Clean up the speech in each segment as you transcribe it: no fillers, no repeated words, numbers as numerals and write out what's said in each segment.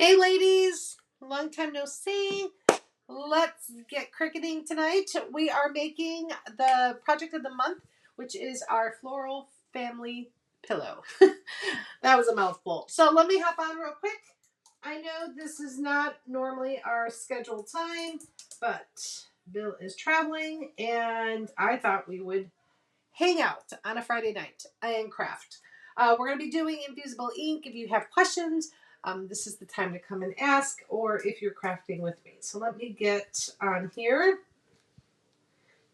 Hey ladies, long time no see. Let's get cricketing tonight. We are making the project of the month, which is our floral family pillow. That was a mouthful. So let me hop on real quick. I know this is not normally our scheduled time, but Bill is traveling and I thought we would hang out on a Friday night and craft. We're going to be doing Infusible Ink. If you have questions, this is the time to come and ask, or if you're crafting with me. So let me get on here.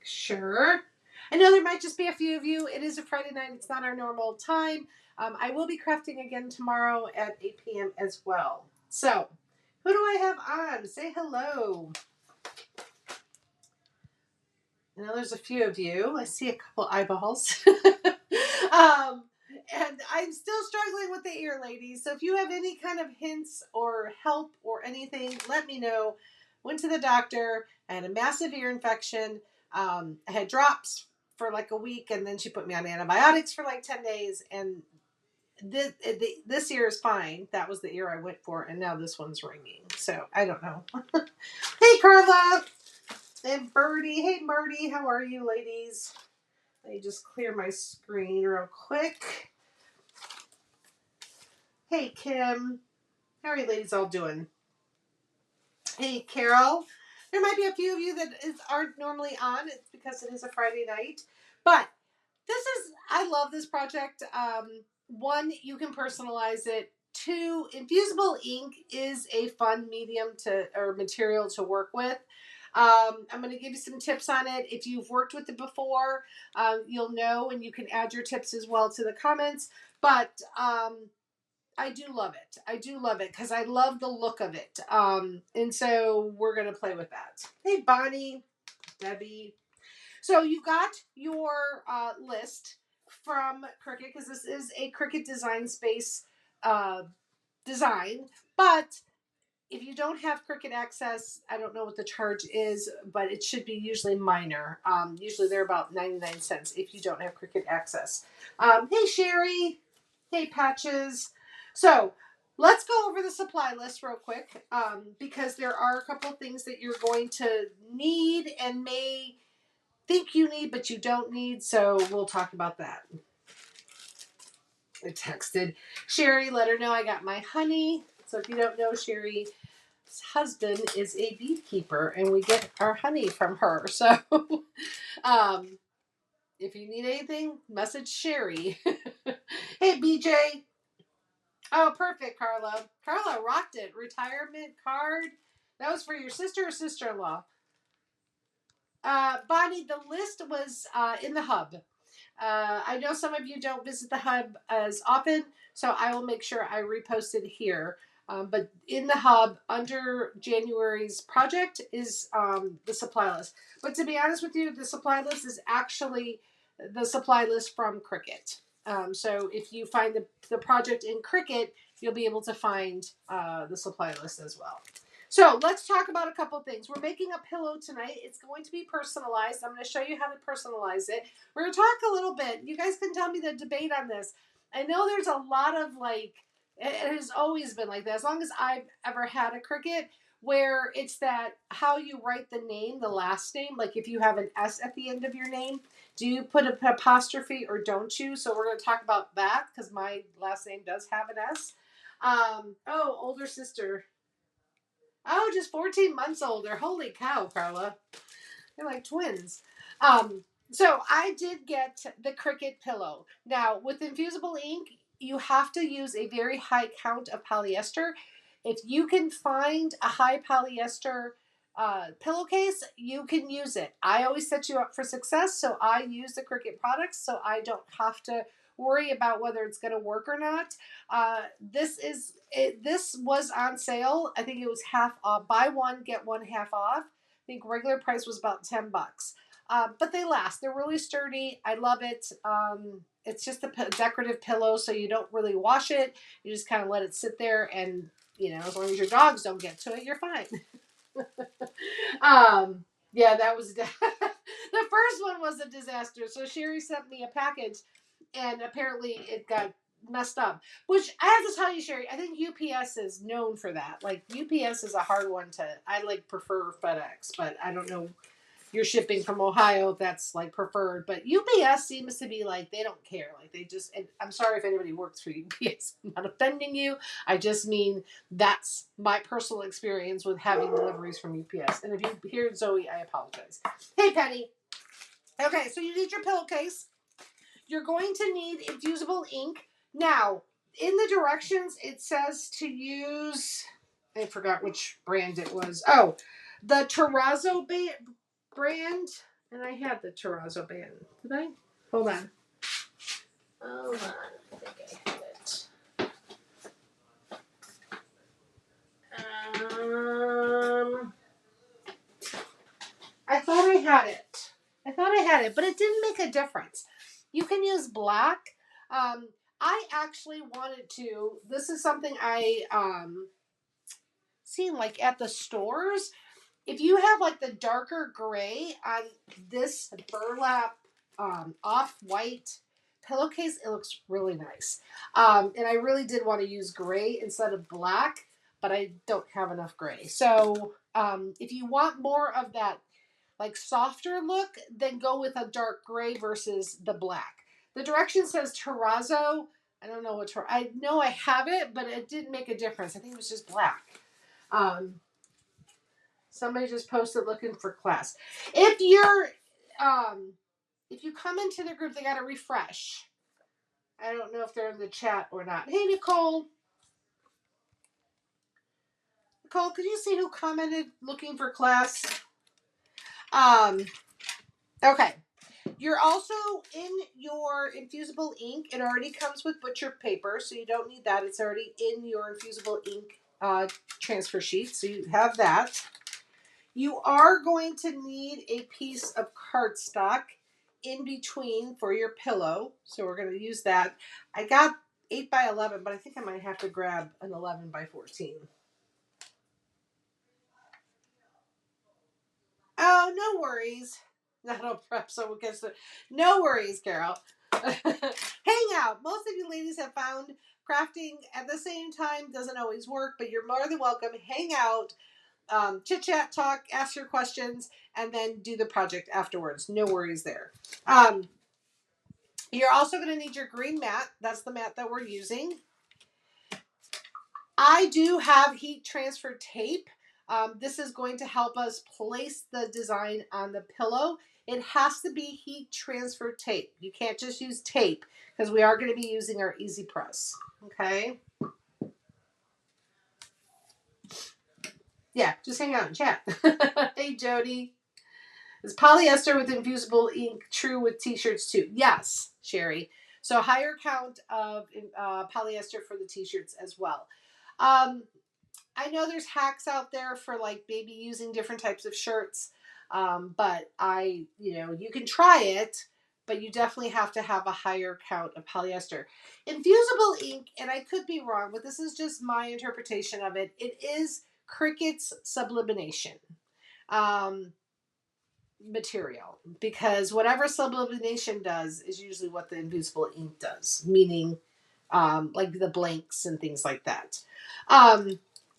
Sure. I know there might just be a few of you. It is a Friday night. It's not our normal time. I will be crafting again tomorrow at 8 p.m. as well. So who do I have on? Say hello. I know there's a few of you. I see a couple eyeballs. And I'm still struggling with the ear, ladies. So if you have any kind of hints or help or anything, let me know. Went to the doctor. I had a massive ear infection. I had drops for like a week, and then she put me on antibiotics for like 10 days. And this ear is fine. That was the ear I went for, and now this one's ringing. So I don't know. Hey, Carla. And Birdie. Hey, Birdie. How are you, ladies? Let me just clear my screen real quick. Hey, Kim. How are you ladies all doing? Hey, Carol. There might be a few of you that aren't normally on. It's because it is a Friday night. But I love this project. One, you can personalize it. Two, infusible ink is a fun medium or material to work with. I'm going to give you some tips on it. If you've worked with it before, you'll know, and you can add your tips as well to the comments. But I do love it. I do love it because I love the look of it. And so we're going to play with that. Hey, Bonnie, Debbie. So you got your list from Cricut because this is a Cricut Design Space design. But if you don't have Cricut access, I don't know what the charge is, but it should be usually minor. Usually they're about 99 cents if you don't have Cricut access. Hey, Sherry. Hey, Patches. So let's go over the supply list real quick because there are a couple of things that you're going to need and may think you need, but you don't need. So we'll talk about that. I texted Sherry, let her know I got my honey. So if you don't know, Sherry's husband is a beekeeper and we get our honey from her. So if you need anything, message Sherry. Hey, BJ. Oh, perfect, Carla. Carla rocked it. Retirement card. That was for your sister or sister-in-law? Bonnie, the list was in the hub. I know some of you don't visit the hub as often, so I will make sure I repost it here. But in the hub, under January's project, is the supply list. But to be honest with you, the supply list is actually the supply list from Cricut. So if you find the project in Cricut, you'll be able to find the supply list as well. So let's talk about a couple things. We're making a pillow tonight. It's going to be personalized. I'm going to show you how to personalize it. We're going to talk a little bit. You guys can tell me the debate on this. I know there's a lot of it has always been like that. As long as I've ever had a Cricut, where it's that how you write the name, the last name. Like if you have an S at the end of your name, do you put an apostrophe or don't you? So we're going to talk about that because my last name does have an S. Older sister. Oh, just 14 months older. Holy cow, Carla. They're like twins. So I did get the Cricut pillow. Now, with infusible ink, you have to use a very high count of polyester. If you can find a high polyester pillowcase, you can use it. I always set you up for success, so I use the Cricut products so I don't have to worry about whether it's going to work or not. This was on sale. I think it was half off. Buy one, get one half off. I think regular price was about $10. But they last. They're really sturdy. I love it. It's just a decorative pillow, so you don't really wash it. You just kind of let it sit there, and as long as your dogs don't get to it, you're fine. Yeah, that was the first one was a disaster. So Sherry sent me a package, and apparently it got messed up. Which I have to tell you, Sherry, I think UPS is known for that. Like UPS is a hard one to. I like prefer FedEx, but I don't know. You're shipping from Ohio, if that's like preferred. But UPS seems to be like they don't care. Like they just. And I'm sorry if anybody works for UPS. I'm not offending you. I just mean that's my personal experience with having deliveries from UPS. And if you hear Zoe, I apologize. Hey, Penny. Okay, so you need your pillowcase. You're going to need infusible ink. Now, in the directions, it says to use, I forgot which brand it was. Oh, the Terrazzo brand. And I had the Terrazzo band. Did I? Hold on. Hold on. I think I had it. I thought I had it. But it didn't make a difference. You can use black. I actually wanted to. This is something I seen like at the stores. If you have like the darker gray on this burlap off-white pillowcase, it looks really nice. And I really did want to use gray instead of black, but I don't have enough gray. So if you want more of that like softer look, then go with a dark gray versus the black. The direction says terrazzo. I don't know what I know I have it, but it didn't make a difference. I think it was just black. Somebody just posted looking for class. If you're if you come into the group, they gotta refresh. I don't know if they're in the chat or not. Hey Nicole. Nicole, could you see who commented looking for class? Okay. You're also in your infusible ink. It already comes with butcher paper, so you don't need that. It's already in your infusible ink transfer sheet, so you have that. You are going to need a piece of cardstock in between for your pillow, so we're going to use that. I got 8 by 11, but I think I might have to grab an 11 by 14. Oh, no worries. That'll prep someone gets it. No worries, Carol. Hang out. Most of you ladies have found crafting at the same time doesn't always work, but you're more than welcome. Hang out, chit chat, talk, ask your questions, and then do the project afterwards. No worries there. You're also going to need your green mat. That's the mat that we're using. I do have heat transfer tape. This is going to help us place the design on the pillow. It has to be heat transfer tape. You can't just use tape because we are going to be using our Easy Press. Okay. Yeah, just hang out and chat. Hey, Jody. Is polyester with infusible ink true with t-shirts too? Yes, Sherry. So higher count of polyester for the t-shirts as well. I know there's hacks out there for like maybe using different types of shirts, but you can try it, but you definitely have to have a higher count of polyester. Infusible ink, and I could be wrong, but this is just my interpretation of it. It is Cricut's sublimation material, because whatever sublimation does is usually what the infusible ink does, meaning like the blanks and things like that.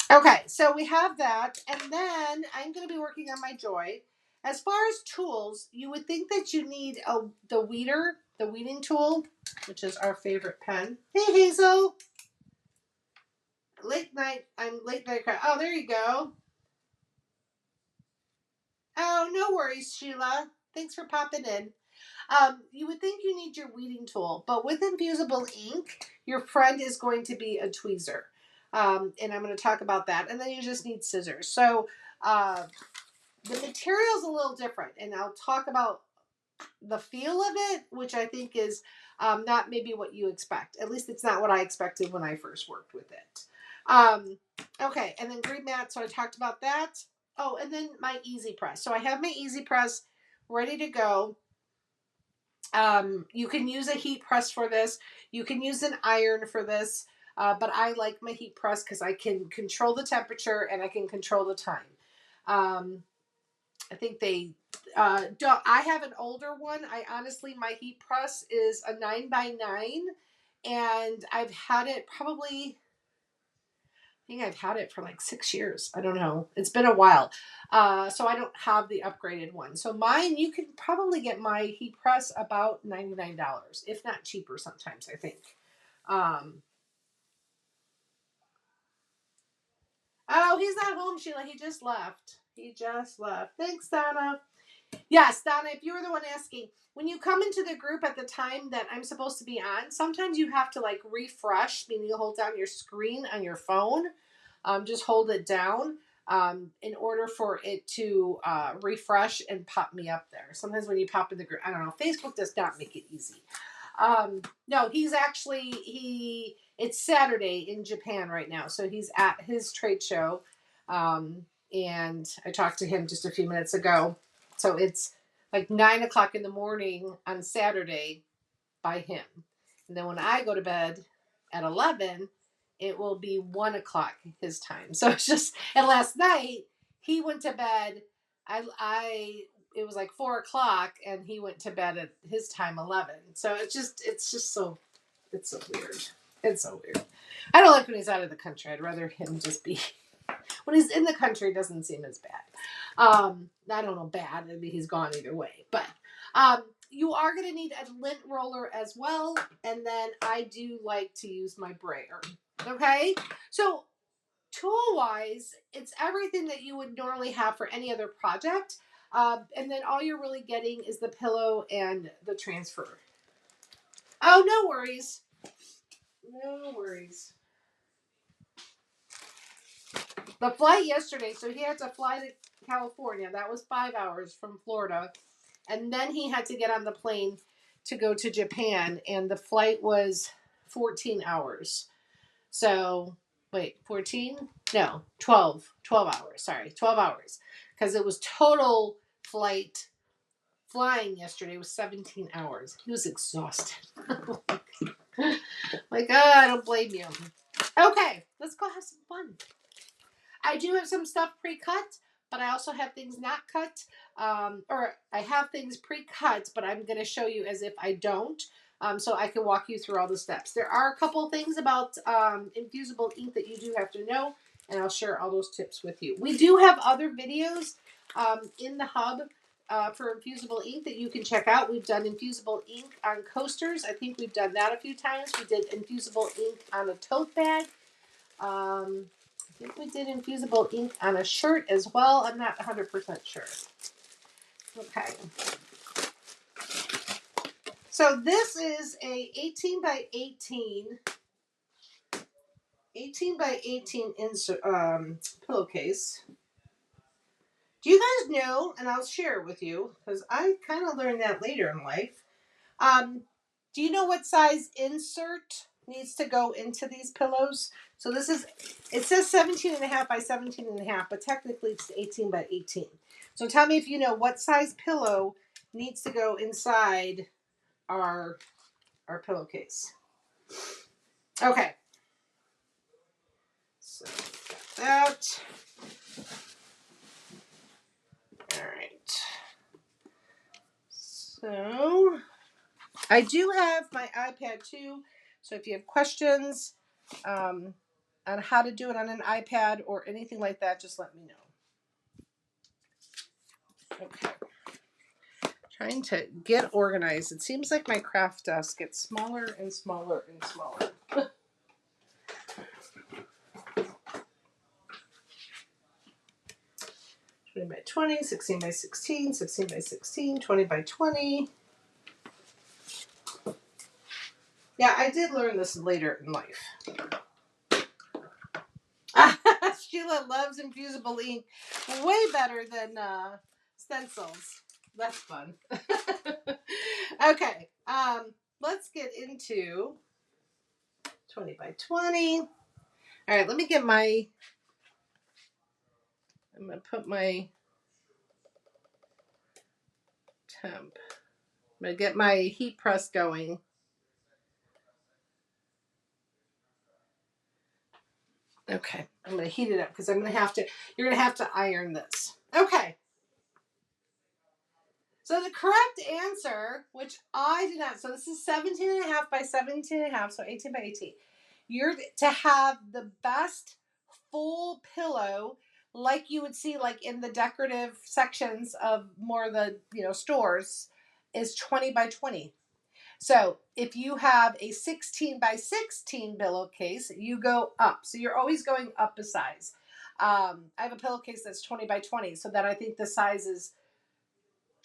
Okay, so we have that, and then I'm going to be working on my Joy. As far as tools, you would think that you need the weeding tool, which is our favorite pen. Hey, Hazel. Late night. Oh, there you go. Oh, no worries, Sheila. Thanks for popping in. You would think you need your weeding tool, but with infusible ink, your friend is going to be a tweezer. And I'm going to talk about that. And then you just need scissors. So the material is a little different, and I'll talk about the feel of it, which I think is not maybe what you expect. At least it's not what I expected when I first worked with it. Okay, and then green mat. So I talked about that. Oh, and then my Easy Press. So I have my Easy Press ready to go. You can use a heat press for this. You can use an iron for this. But I like my heat press because I can control the temperature and I can control the time. I think I have an older one. My heat press is a 9x9, and I've had it probably, I think I've had it for like 6 years. I don't know. It's been a while. So I don't have the upgraded one. So mine, you can probably get my heat press about $99, if not cheaper sometimes, I think. Um, oh, he's not home, Sheila. He just left. He just left. Thanks, Donna. Yes, Donna, if you were the one asking, when you come into the group at the time that I'm supposed to be on, sometimes you have to like refresh, meaning you hold down your screen on your phone. Just hold it down in order for it to refresh and pop me up there. Sometimes when you pop in the group, I don't know, Facebook does not make it easy. No, he's actually, it's Saturday in Japan right now. So he's at his trade show. And I talked to him just a few minutes ago. So it's like 9 o'clock in the morning on Saturday by him. And then when I go to bed at 11, it will be 1 o'clock his time. So it's just, and last night he went to bed. It was like 4 o'clock and he went to bed at his time, 11. So it's so weird. It's so weird. I don't like when he's out of the country. I'd rather him just be, when he's in the country, it doesn't seem as bad. I don't know, bad. I mean, he's gone either way. But you are going to need a lint roller as well. And then I do like to use my brayer. Okay? So tool-wise, it's everything that you would normally have for any other project. And then all you're really getting is the pillow and the transfer. Oh, no worries. No worries. The flight yesterday, so he had to fly to California. That was 5 hours from Florida. And then he had to get on the plane to go to Japan. And the flight was 14 hours. So, wait, 14? No, 12. 12 hours. Sorry, 12 hours. Because it was total flight flying yesterday was 17 hours. He was exhausted. Like, I don't blame you. Okay, let's go have some fun. I do have some stuff pre-cut, but I also have things not cut. Or I have things pre-cut, but I'm going to show you as if I don't. So I can walk you through all the steps. There are a couple of things about infusible ink that you do have to know, and I'll share all those tips with you. We do have other videos in the hub for infusible ink that you can check out. We've done infusible ink on coasters. I think we've done that a few times. We did infusible ink on a tote bag. I think we did infusible ink on a shirt as well. I'm not 100% sure. Okay. So this is a 18 by 18 pillowcase. Do you guys know, and I'll share it with you, because I kind of learned that later in life. Do you know what size insert needs to go into these pillows? So this is, it says 17.5 by 17.5, but technically it's 18 by 18. So tell me if you know what size pillow needs to go inside our pillowcase. Okay. So that. All right. So I do have my iPad too. So if you have questions on how to do it on an iPad or anything like that, just let me know. Okay. Trying to get organized. It seems like my craft desk gets smaller and smaller and smaller. 20 by 20, 16 by 16, 16 by 16, 20 by 20. Yeah, I did learn this later in life. Sheila loves infusible ink way better than stencils. That's fun. Okay, let's get into 20 by 20. All right, let me get my, I'm going to put my temp. I'm going to get my heat press going. Okay, I'm going to heat it up because I'm going to have to, you're going to have to iron this. Okay. So the correct answer, which I did not, so this is 17 and a half by 17 and a half, so 18 by 18. You're to have the best full pillow like you would see like in the decorative sections of more of the, stores, is 20 by 20. So if you have a 16 by 16 pillowcase, you go up. So you're always going up a size. I have a pillowcase that's 20 by 20, so that I think the size is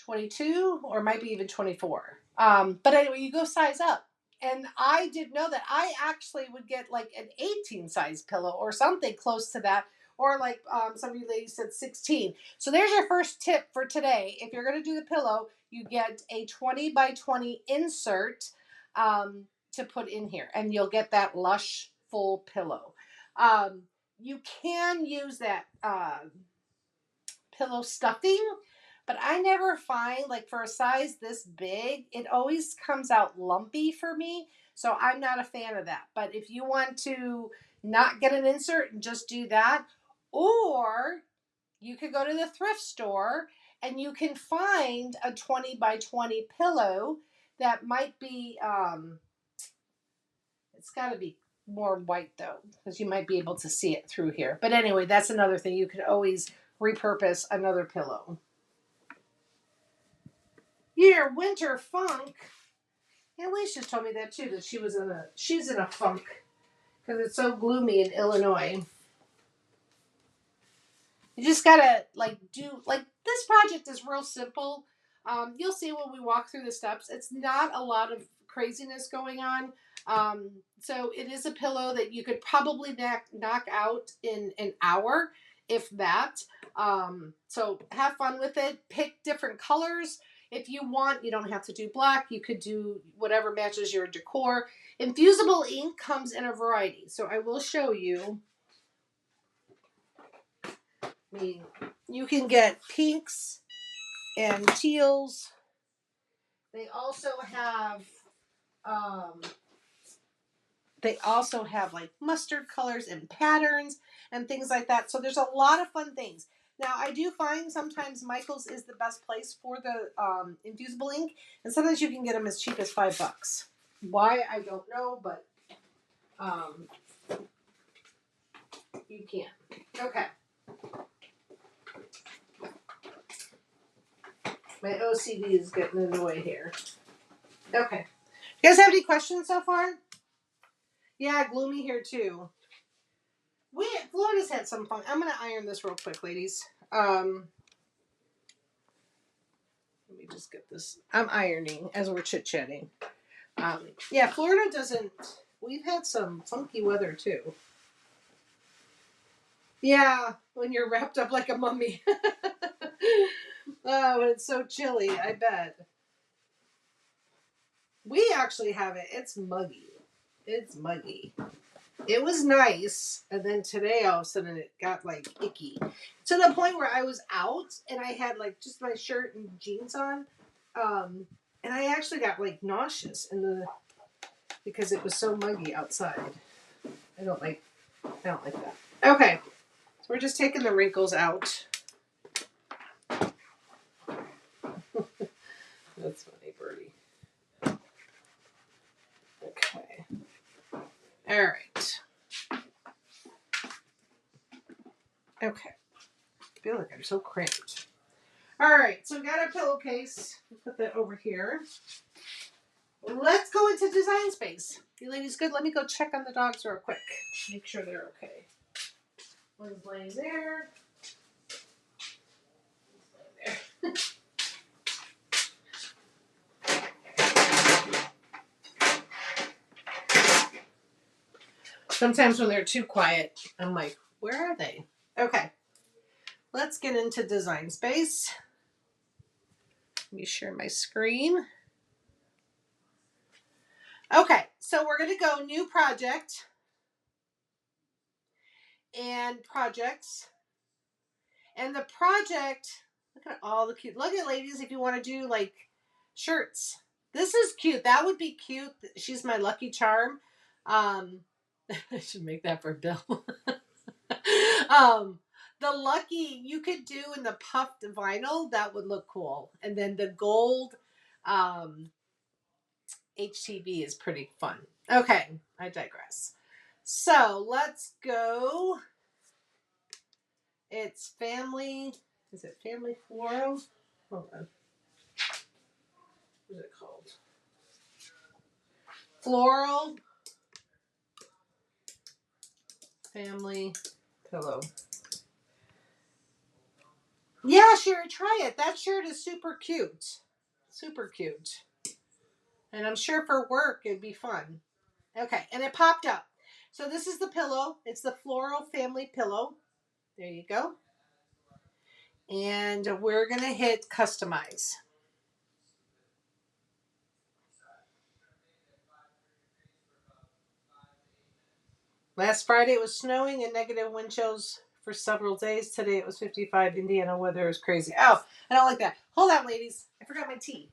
22 or might be even 24. But anyway, you go size up. And I didn't know that. I actually would get like an 18 size pillow or something close to that. Or like some of you ladies said 16. So there's your first tip for today. If you're going to do the pillow, you get a 20 by 20 insert to put in here. And you'll get that lush full pillow. You can use that pillow stuffing, but I never find, like, for a size this big, it always comes out lumpy for me. So I'm not a fan of that. But if you want to not get an insert and just do that, or you could go to the thrift store and you can find a 20 by 20 pillow that might be, it's got to be more white though, because you might be able to see it through here. But anyway, that's another thing. You could always repurpose another pillow. Your winter funk. Yeah, Elise just told me that too, that she's in a funk because it's so gloomy in Illinois. You just gotta this project is real simple. You'll see when we walk through the steps. It's not a lot of craziness going on. So it is a pillow that you could probably knock out in an hour, if that. So have fun with it. Pick different colors. If you want, you don't have to do black. You could do whatever matches your decor. Infusible ink comes in a variety. So I will show you. I mean, you can get pinks and teals. They also have like mustard colors and patterns and things like that. So there's a lot of fun things. Now, I do find sometimes Michael's is the best place for the infusible ink, and sometimes you can get them as cheap as $5. Why, I don't know, but you can. Okay. My OCD is getting in the way here. Okay. You guys have any questions so far? Yeah, gloomy here too. Florida's had some fun. I'm gonna iron this real quick, ladies. Let me just get this. I'm ironing as we're chit-chatting. Yeah, Florida doesn't. We've had some funky weather too. Yeah, when you're wrapped up like a mummy. Oh, it's so chilly, I bet. We actually have it. It's muggy. It's muggy. It was nice, and then today all of a sudden it got like icky. To the point where I was out and I had like just my shirt and jeans on. And I actually got like nauseous because it was so muggy outside. I don't like that. Okay. So we're just taking the wrinkles out. That's funny, Birdie. Okay. All right. Okay. I feel like I'm so cramped. All right. So we got our pillowcase. We'll put that over here. Let's go into design space. You ladies good? Let me go check on the dogs real quick. Make sure they're okay. One's laying there. One's laying there. Sometimes when they're too quiet, I'm like, where are they? Okay. Let's get into design space. Let me share my screen. Okay, so we're going to go new project and projects. And the project, look at all the cute, look at ladies if you want to do like shirts. This is cute. That would be cute. She's my lucky charm. I should make that for Bill. The lucky you could do in the puffed vinyl, that would look cool. And then the gold HTV is pretty fun. Okay, I digress. So let's go. It's family. Is it family floral? Hold on. What is it called? Floral family pillow. Yeah, sure, try it. That shirt is super cute. Super cute. And I'm sure for work it'd be fun. Okay, and it popped up. So this is the pillow. It's the floral family pillow. There you go. And we're going to hit customize. Last Friday it was snowing and negative wind chills for several days. Today it was 55. Indiana weather is crazy. Oh, I don't like that. Hold on, ladies. I forgot my tea.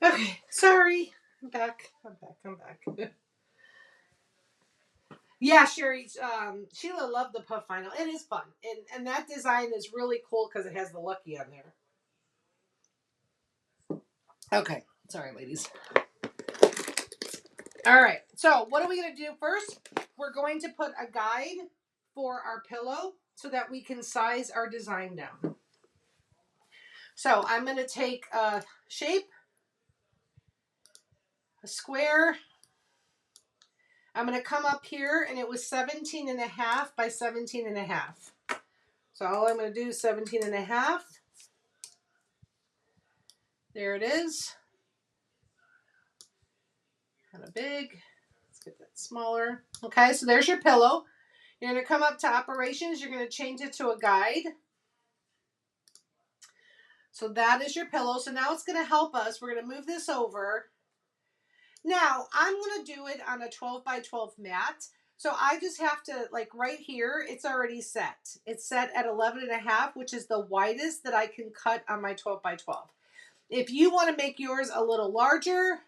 Okay, sorry. I'm back. I'm back. Yeah, Sherry. Sheila loved the puff vinyl. It is fun, and that design is really cool because it has the lucky on there. Okay, sorry, ladies. All right. So what are we going to do first? We're going to put a guide for our pillow so that we can size our design down. So I'm going to take a shape, a square. I'm going to come up here, and it was 17 and a half by 17 and a half. So all I'm going to do is 17 and a half. There it is. Kind of big. Let's get that smaller. Okay, so there's your pillow. You're going to come up to operations. You're going to change it to a guide. So that is your pillow. So now it's going to help us. We're going to move this over. Now, I'm going to do it on a 12 by 12 mat. So I just have to, like right here, it's already set. It's set at 11 and a half, which is the widest that I can cut on my 12 by 12. If you want to make yours a little larger,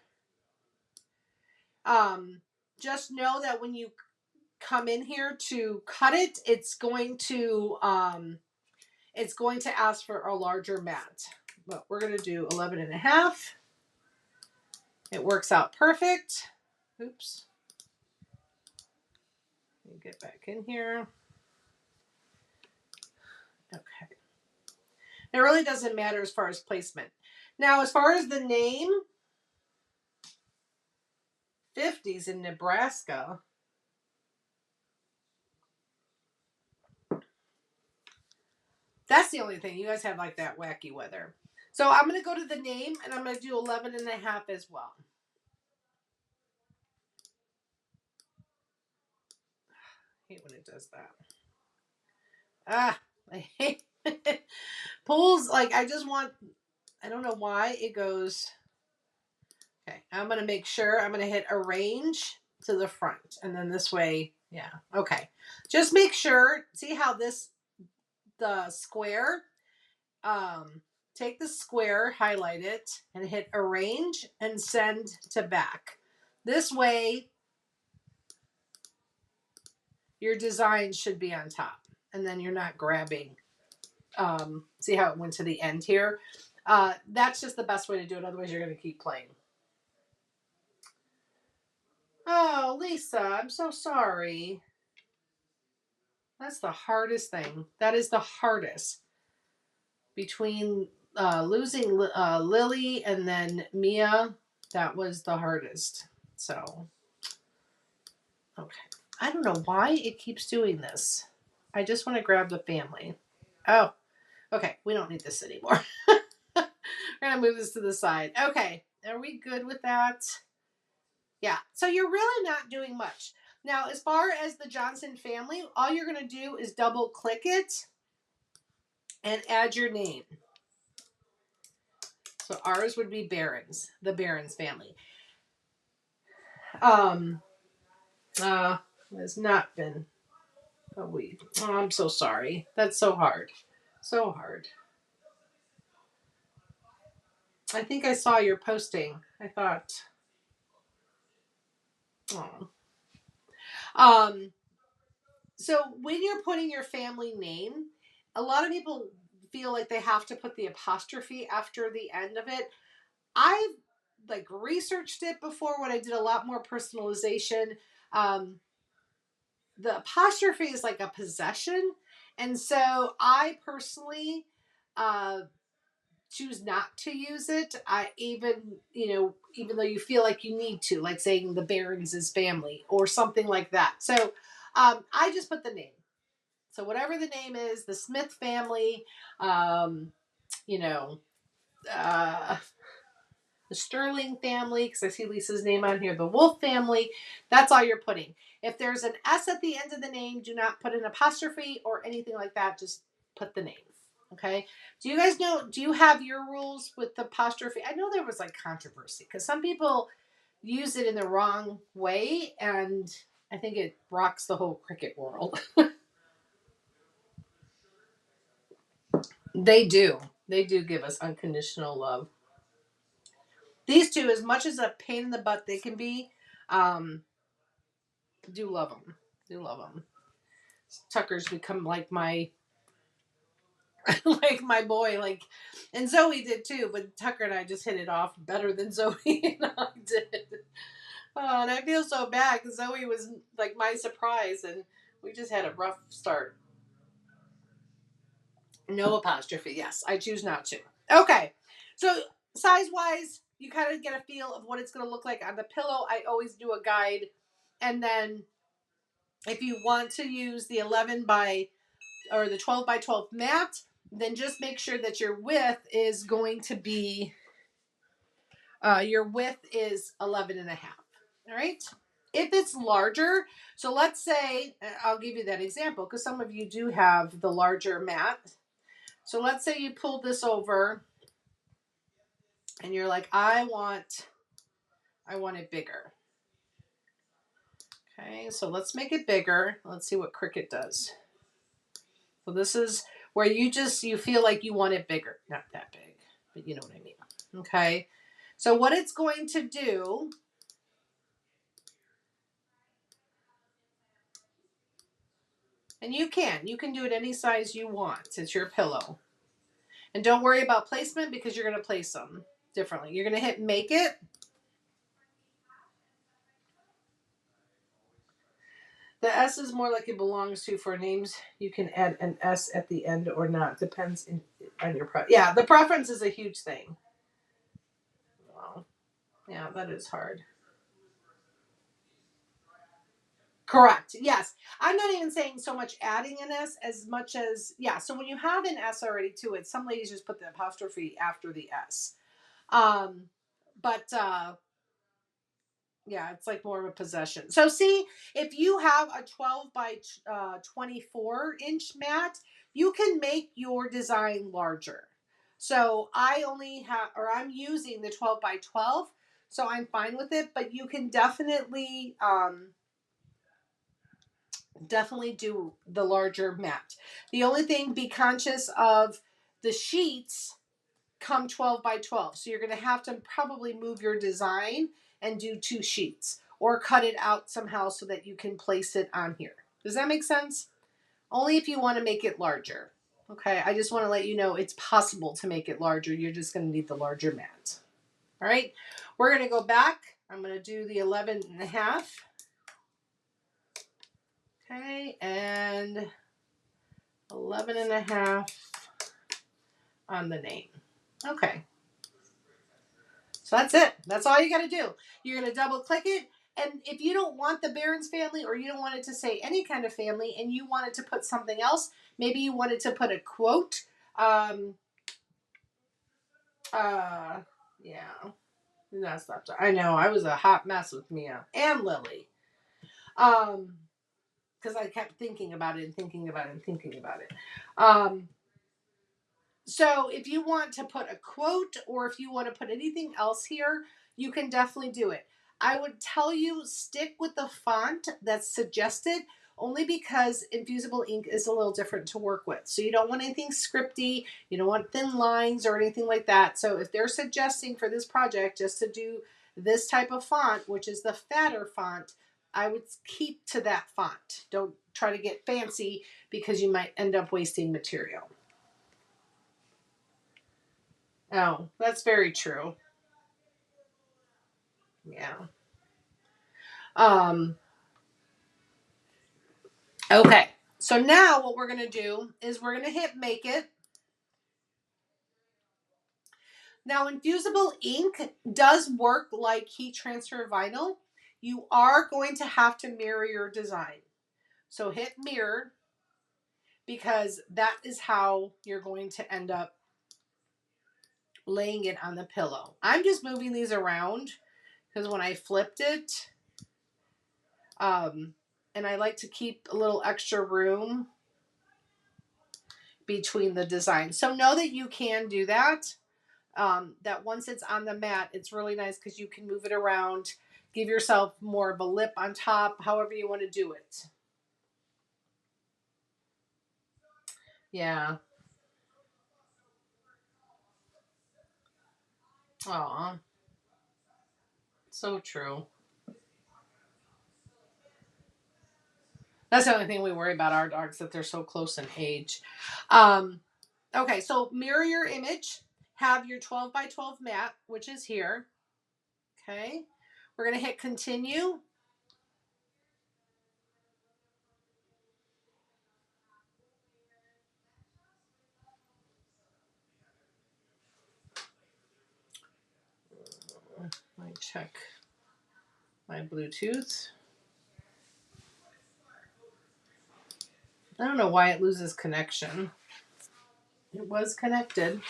just know that when you come in here to cut it, it's going to ask for a larger mat. But we're going to do 11 and a half. It works out perfect. Oops. Let me get back in here. Okay. It really doesn't matter as far as placement. Now, as far as the name, 50s in Nebraska. That's the only thing. You guys have like that wacky weather. So I'm going to go to the name, and I'm going to do 11 and a half as well. I hate when it does that. I hate it. Pulls, like, I don't know why it goes. Okay, I'm going to make sure I'm going to hit arrange to the front. And then this way, yeah, okay. Just make sure, see how the square, take the square, highlight it, and hit arrange and send to back. This way, your design should be on top. And then you're not grabbing. See how it went to the end here? That's just the best way to do it. Otherwise, you're going to keep playing. Oh, Lisa, I'm so sorry. That's the hardest thing. That is the hardest. Between losing Lily and then Mia, that was the hardest. So, Okay. I don't know why it keeps doing this. I just want to grab the family. Oh, okay. We don't need this anymore. We're going to move this to the side. Okay. Are we good with that? Yeah. So you're really not doing much. Now, as far as the Johnson family, all you're going to do is double click it and add your name. So ours would be Barons, the Barons family. It's not been a week. Oh, I'm so sorry. That's so hard. So hard. I think I saw your posting. I thought, oh. So when you're putting your family name, a lot of people feel like they have to put the apostrophe after the end of it. I've like researched it before when I did a lot more personalization. The apostrophe is like a possession, and so I personally choose not to use it. I even though you feel like you need to, like saying the Barons is family or something like that. So I just put the name. So whatever the name is, the Smith family, um, you know, uh, the Sterling family, because I see Lisa's name on here, the Wolf family, that's all you're putting. If there's an S at the end of the name, do not put an apostrophe or anything like that. Just put the name. Okay. Do you guys know, do you have your rules with the apostrophe? I know there was like controversy because some people use it in the wrong way, and I think it rocks the whole cricket world. They do. They do give us unconditional love. These two, as much as a pain in the butt they can be, um, do love them. Do love them. Tucker's become like my like my boy, like, and Zoe did too. But Tucker and I just hit it off better than Zoe and I did. Oh, and I feel so bad because Zoe was like my surprise, and we just had a rough start. No apostrophe. Yes, I choose not to. Okay, so size wise, you kind of get a feel of what it's going to look like on the pillow. I always do a guide, and then if you want to use the 11 by or the 12 by 12 mat, then just make sure that your width is going to be your width is 11 and a half. All right. If it's larger, so let's say I'll give you that example because some of you do have the larger mat. So let's say you pull this over and you're like, I want it bigger. Okay, so let's make it bigger. Let's see what Cricut does. So this is where you feel like you want it bigger. Not that big, but you know what I mean. Okay. So what it's going to do, and you can do it any size you want. It's your pillow. And don't worry about placement because you're going to place them differently. You're going to hit make it. The S is more like it belongs to. For names, you can add an S at the end or not. Depends on your preference. Yeah, the preference is a huge thing. Wow. Yeah, that is hard. Correct. Yes. I'm not even saying so much adding an S as much as, yeah. So when you have an S already to it, some ladies just put the apostrophe after the S. Um, but yeah, it's like more of a possession. So see, if you have a 12 by 24-inch mat, you can make your design larger. So I'm using the 12 by 12, so I'm fine with it, but you can definitely do the larger mat. The only thing, be conscious of the sheets come 12 by 12. So you're going to have to probably move your design and do 2 sheets or cut it out somehow so that you can place it on here. Does that make sense? Only if you want to make it larger. Okay, I just want to let you know it's possible to make it larger. You're just going to need the larger mat. All right, we're going to go back. I'm going to do the 11 and a half. Okay, and 11 and a half on the name. Okay. So that's it. That's all you got to do. You're going to double click it And if you don't want the Barron's family, or you don't want it to say any kind of family, and you wanted to put something else, maybe you wanted to put a quote. Yeah, that's not. I know I was a hot mess with Mia and Lily, because I kept thinking about it and thinking about it and thinking about it. So if you want to put a quote, or if you want to put anything else here, you can definitely do it. I would tell you stick with the font that's suggested, only because Infusible ink is a little different to work with. So you don't want anything scripty, you don't want thin lines or anything like that. So if they're suggesting for this project just to do this type of font, which is the fatter font, I would keep to that font. Don't try to get fancy, because you might end up wasting material. Oh, that's very true. Yeah. Um, okay. So now what we're going to do is we're going to hit make it. Now, Infusible ink does work like heat transfer vinyl. You are going to have to mirror your design. So hit mirror, because that is how you're going to end up laying it on the pillow. I'm just moving these around because when I flipped it, and I like to keep a little extra room between the designs. So know that you can do that. That once it's on the mat, it's really nice because you can move it around, give yourself more of a lip on top, however you want to do it. Yeah. Aw. So true. That's the only thing we worry about our dogs, that they're so close in age. Okay, so mirror your image. Have your 12 by 12 mat, which is here. Okay. We're going to hit continue. Let me check my Bluetooth. I don't know why it loses connection. It was connected.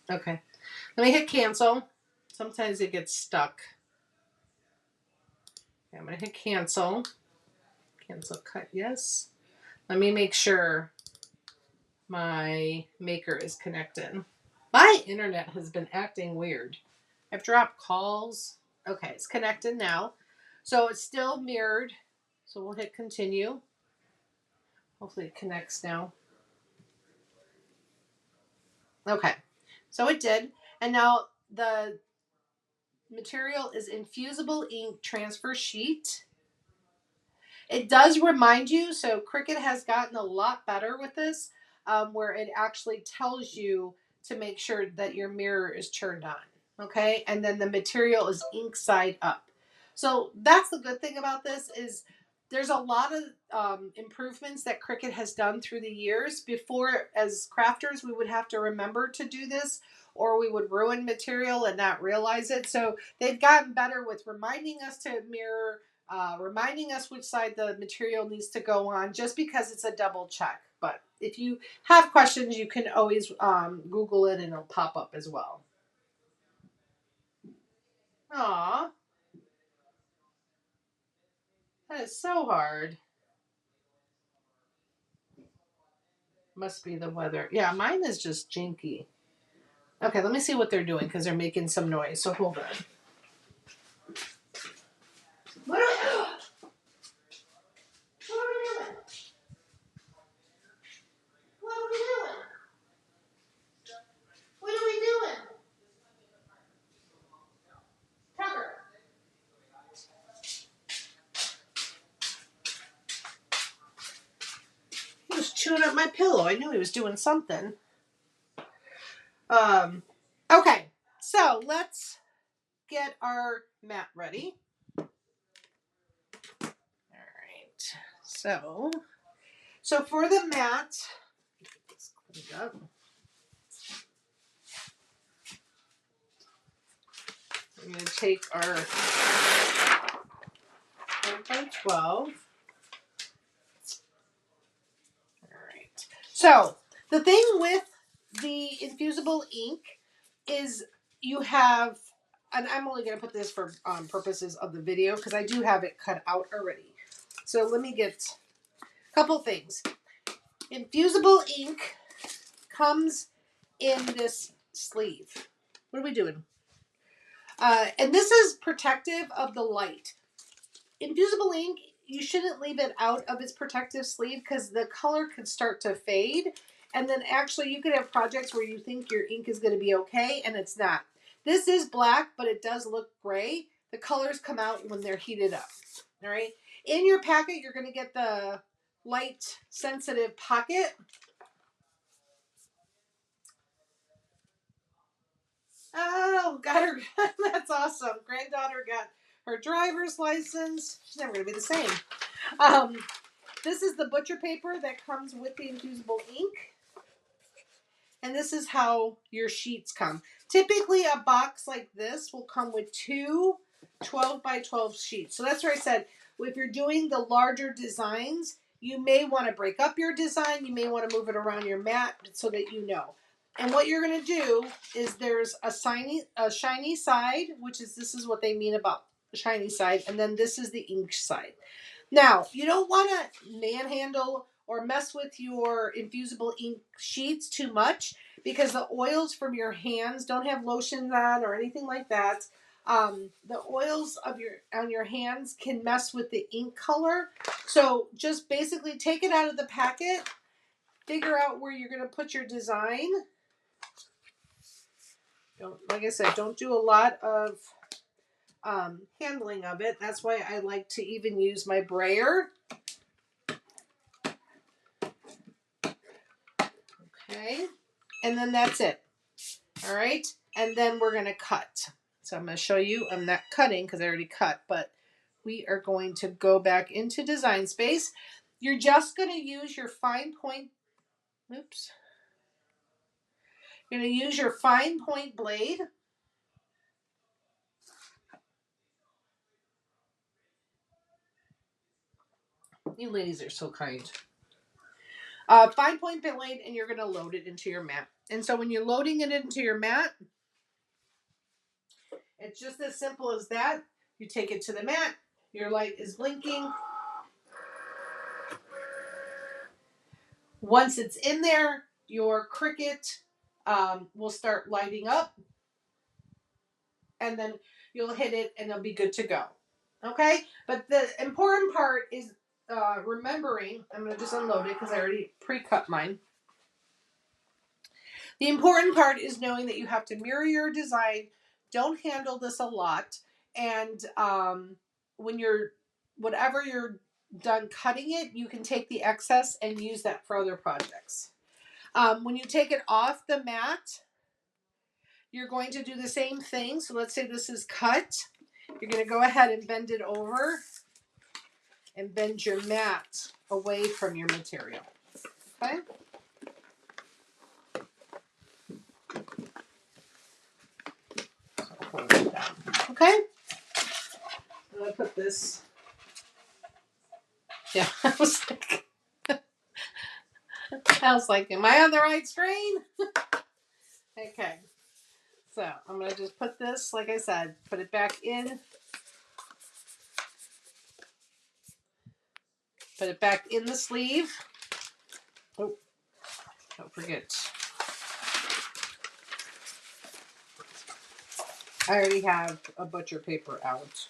Okay. Let me hit cancel. Sometimes it gets stuck. Okay, I'm going to hit cancel. Cancel cut, yes. Let me make sure my maker is connected. My internet has been acting weird. I've dropped calls. Okay, it's connected now. So it's still mirrored. So we'll hit continue. Hopefully it connects now. Okay, so it did. And now the material is Infusible Ink Transfer Sheet. It does remind you, so Cricut has gotten a lot better with this, where it actually tells you to make sure that your mirror is turned on, okay? And then the material is ink side up. So that's the good thing about this, is there's a lot of improvements that Cricut has done through the years. Before, as crafters, we would have to remember to do this, or we would ruin material and not realize it. So they've gotten better with reminding us to mirror, reminding us which side the material needs to go on, just because it's a double check. But if you have questions, you can always Google it, and it'll pop up as well. Aw, that is so hard. Must be the weather. Yeah, mine is just jinky. Okay, let me see what they're doing, because they're making some noise. So hold on. What are we doing? What are we doing? What are we doing? Tucker. He was chewing up my pillow. I knew he was doing something. Okay, so let's get our mat ready. All right. So for the mat, let's clean it up. I'm going to take our 1x12. Alright. So, the thing with the infusible ink is you have, and I'm only going to put this for purposes of the video because I do have it cut out already. So let me get a couple things. Infusible ink comes in this sleeve. What are we doing? And this is protective of the light. Infusible ink, you shouldn't leave it out of its protective sleeve because the color could start to fade. And then actually you could have projects where you think your ink is going to be okay and it's not. This is black, but it does look gray. The colors come out when they're heated up. All right. In your packet, you're going to get the light sensitive pocket. Oh, got her. That's awesome. Granddaughter got her driver's license. She's never going to be the same. This is the butcher paper that comes with the infusible ink. And this is how your sheets come. Typically, a box like this will come with two 12 by 12 sheets. So that's where I said, if you're doing the larger designs, you may want to break up your design. You may want to move it around your mat so that you know. And what you're going to do is there's a shiny side, which is, this is what they mean about the shiny side. And then this is the ink side. Now, you don't want to manhandle or mess with your infusible ink sheets too much because the oils from your hands, don't have lotions on or anything like that. The oils of on your hands can mess with the ink color. So just basically take it out of the packet, figure out where you're going to put your design. Like I said, don't do a lot of handling of it. That's why I like to even use my brayer. Okay, and then that's it. All right, and then we're going to cut. So I'm going to show you, I'm not cutting because I already cut, but we are going to go back into Design Space. You're just going to use your fine point, oops. You're going to use your fine point blade. You ladies are so kind. Fine point blade, and you're going to load it into your mat. And so when you're loading it into your mat, it's just as simple as that. You take it to the mat, your light is blinking. Once it's in there, your Cricut will start lighting up, and then you'll hit it and it'll be good to go. Okay? But the important part is remembering, I'm going to just unload it because I already pre-cut mine. The important part is knowing that you have to mirror your design. Don't handle this a lot. And when whatever you're done cutting it, you can take the excess and use that for other projects. When you take it off the mat, you're going to do the same thing. So let's say this is cut. You're going to go ahead and bend it over and bend your mat away from your material. Okay? Hold it down. Okay? I'm going to put this. Yeah, I was like, am I on the right screen? Okay. So I'm going to just put this, like I said, put it back in. Put it back in the sleeve. Oh, don't forget. I already have a butcher paper out.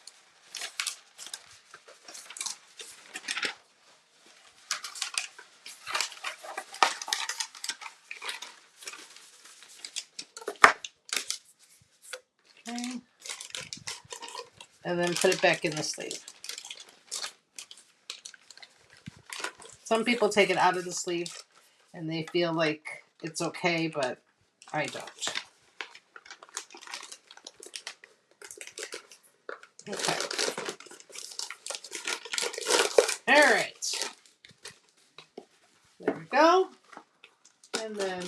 Okay. And then put it back in the sleeve. Some people take it out of the sleeve and they feel like it's okay, but I don't. Okay. All right. There we go. And then,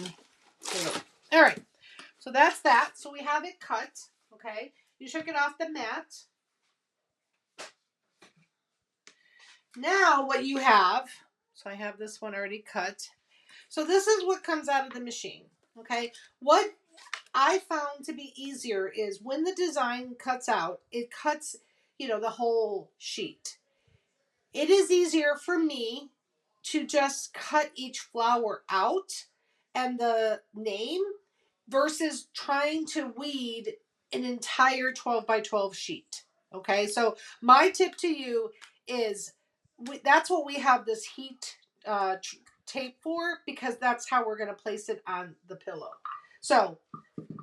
all right. So that's that. So we have it cut. Okay. You took it off the mat. Now what you have, so I have this one already cut. So this is what comes out of the machine, okay? What I found to be easier is when the design cuts out, it cuts, the whole sheet. It is easier for me to just cut each flower out and the name versus trying to weed an entire 12 by 12 sheet. Okay, so my tip to you is that's what we have this heat tape for, because that's how we're going to place it on the pillow. So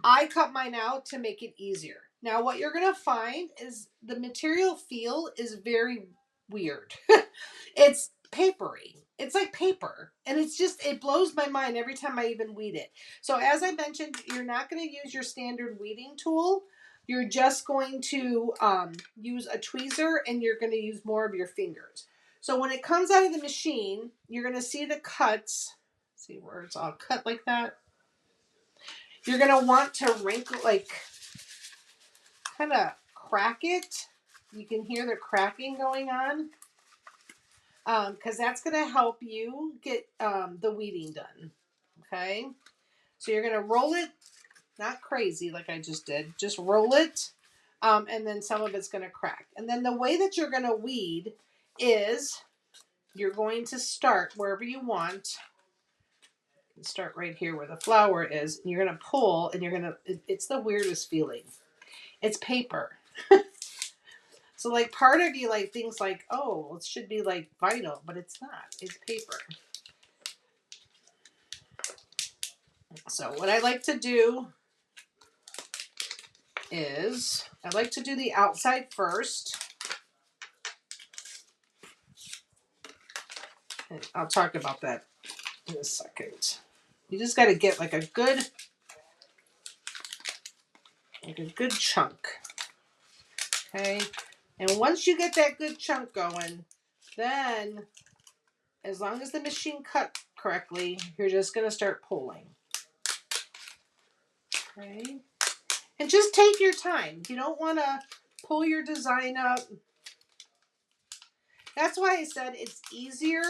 I cut mine out to make it easier. Now what you're going to find is the material feel is very weird. It's papery. It's like paper. And it blows my mind every time I even weed it. So as I mentioned, you're not going to use your standard weeding tool. You're just going to use a tweezer, and you're going to use more of your fingers. So when it comes out of the machine, you're going to see the cuts. See where it's all cut like that? You're going to want to wrinkle, kind of crack it. You can hear the cracking going on. Because that's going to help you get the weeding done. Okay? So you're going to roll it, not crazy like I just did. Just roll it, and then some of it's going to crack. And then the way that you're going to weed is you're going to start wherever you want. You can start right here where the flower is. And you're going to pull, and it's the weirdest feeling. It's paper. So part of you thinks oh, it should be vinyl, but it's not. It's paper. So what I like to do is I like to do the outside first. And I'll talk about that in a second. You just got to get a good chunk. Okay? And once you get that good chunk going, then as long as the machine cut correctly, you're just going to start pulling. Okay? And just take your time. You don't want to pull your design up. That's why I said it's easier.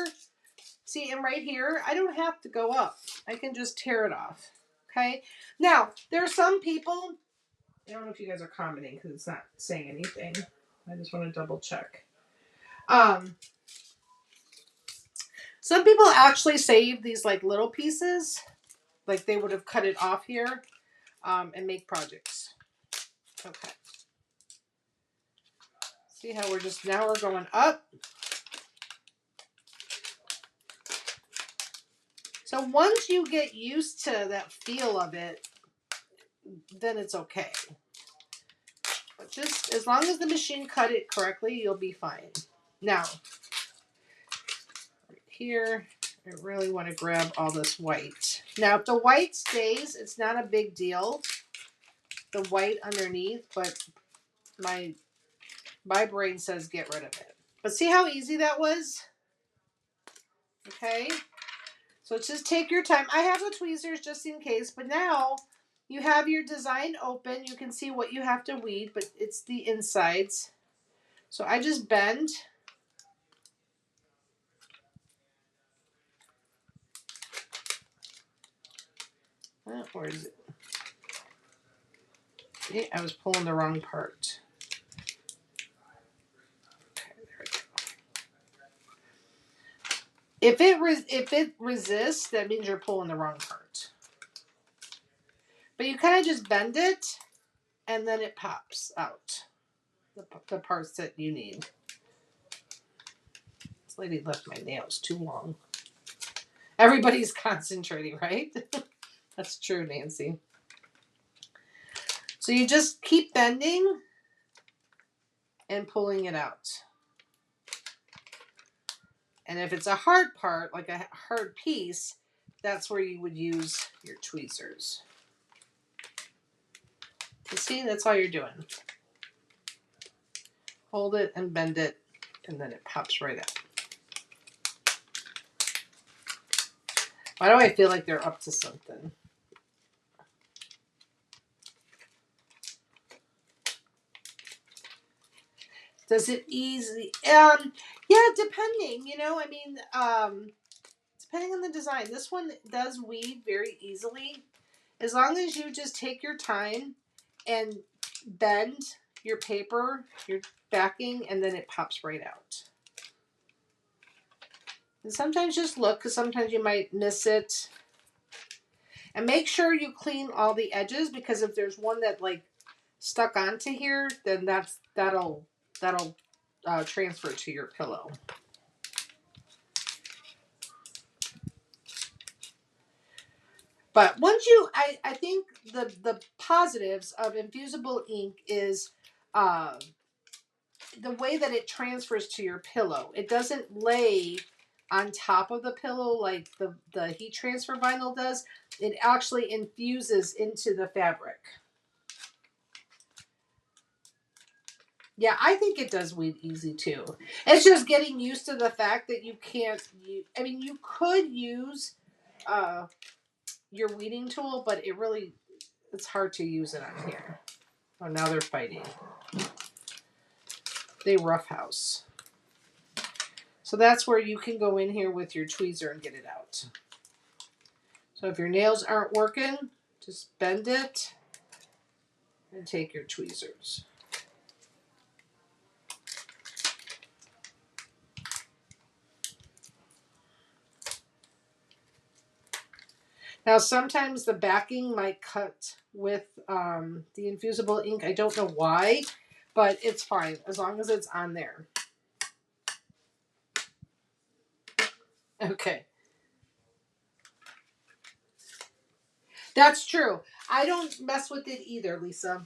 See, and right here, I don't have to go up. I can just tear it off. Okay? Now, there are some people, I don't know if you guys are commenting because it's not saying anything. I just want to double check. Some people actually save these little pieces. They would have cut it off here and make projects. Okay. See how now we're going up. So once you get used to that feel of it, then it's okay. But just as long as the machine cut it correctly, you'll be fine. Now, right here, I really want to grab all this white. Now, if the white stays, it's not a big deal. The white underneath, but my brain says get rid of it. But see how easy that was? Okay. So just take your time. I have the tweezers just in case, but now you have your design open. You can see what you have to weed, but it's the insides. So I just bend. Where is it? See, I was pulling the wrong part. Okay, there we go. If it resists, that means you're pulling the wrong part. But you kind of just bend it, and then it pops out the parts that you need. This lady left my nails too long. Everybody's concentrating, right? That's true, Nancy. So you just keep bending and pulling it out. And if it's a hard part, like a hard piece, that's where you would use your tweezers. You see, that's all you're doing. Hold it and bend it, and then it pops right out. Why do I feel like they're up to something? Does it easy? Yeah, depending, you know, I mean, depending on the design. This one does weave very easily. As long as you just take your time and bend your paper, your backing, and then it pops right out. And sometimes just look, because sometimes you might miss it. And make sure you clean all the edges, because if there's one that like stuck onto here, then that'll transfer to your pillow. But once you, I think the positives of infusible ink is the way that it transfers to your pillow. It doesn't lay on top of the pillow like the heat transfer vinyl does. It actually infuses into the fabric. Yeah, I think it does weave easy too. It's just getting used to the fact that you can't use, I mean, you could use your weeding tool, but it's hard to use it on here. Oh, now they're fighting. They roughhouse. So that's where you can go in here with your tweezer and get it out. So if your nails aren't working, just bend it and take your tweezers. Now sometimes the backing might cut with the infusible ink. I don't know why, but it's fine as long as it's on there. Okay. That's true. I don't mess with it either, Lisa.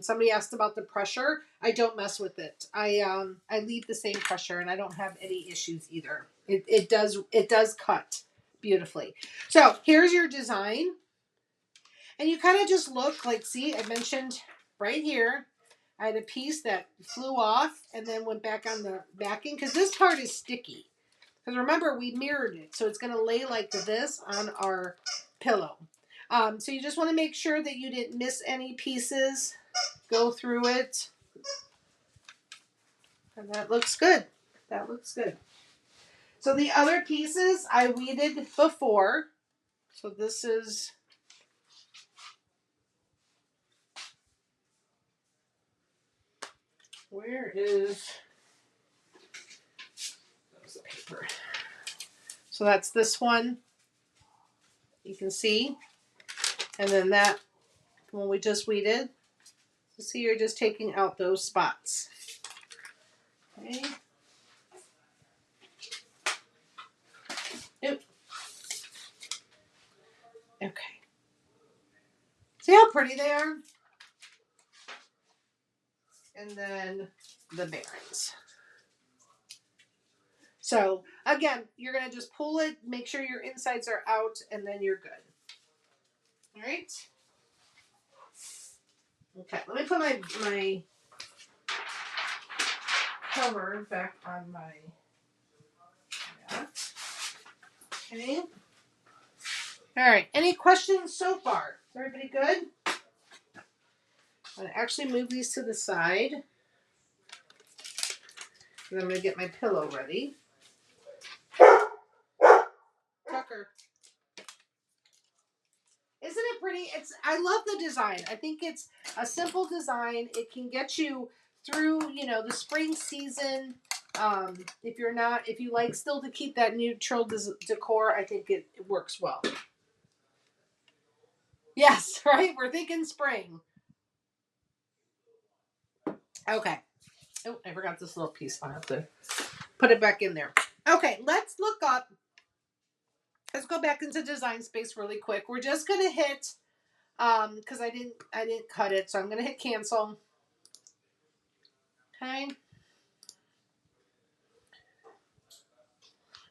Somebody asked about the pressure. I don't mess with it. I leave the same pressure, and I don't have any issues either. It does cut beautifully. So here's your design, and you kind of just look like, see, I mentioned right here, I had a piece that flew off and then went back on the backing, because this part is sticky. Because remember, we mirrored it, so it's going to lay like this on our pillow. So you just want to make sure that you didn't miss any pieces. Go through it. And that looks good. That looks good. So the other pieces I weeded before. So this is... Where is... That was the paper. So that's this one. You can see. And then that one we just weeded. So see, you're just taking out those spots. Okay. Oop. Okay. See how pretty they are? And then the bearings. So again, you're going to just pull it, make sure your insides are out, and then you're good. All right. Okay, let me put my cover back on my mat. Okay. All right. Any questions so far? Is everybody good? I'm going to actually move these to the side. And I'm going to get my pillow ready. Tucker. Isn't it pretty? I love the design. I think it's a simple design. It can get you through, you know, the spring season. If you like still to keep that neutral decor, I think it works well. Yes, right? We're thinking spring. Okay. Oh, I forgot this little piece. I'll have to put it back in there. Okay, let's look up. Let's go back into design space really quick. We're just gonna hit because I didn't cut it, so I'm gonna hit cancel. Okay.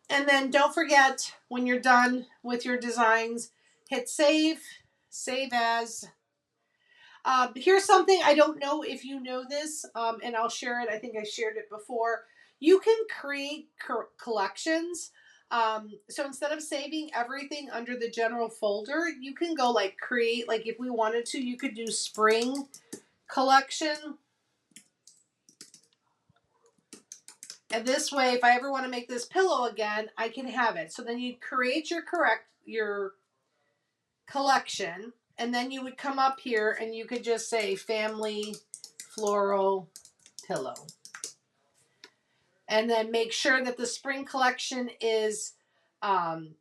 And then don't forget, when you're done with your designs, hit save, save as. Here's something, I don't know if you know this, and I'll share it. I think I shared it before. You can create collections. So instead of saving everything under the general folder, you can go like create, like if we wanted to, you could do spring collection. And this way, if I ever want to make this pillow again, I can have it. So then you create your collection, and then you would come up here and you could just say family floral pillow. And then make sure that the spring collection is on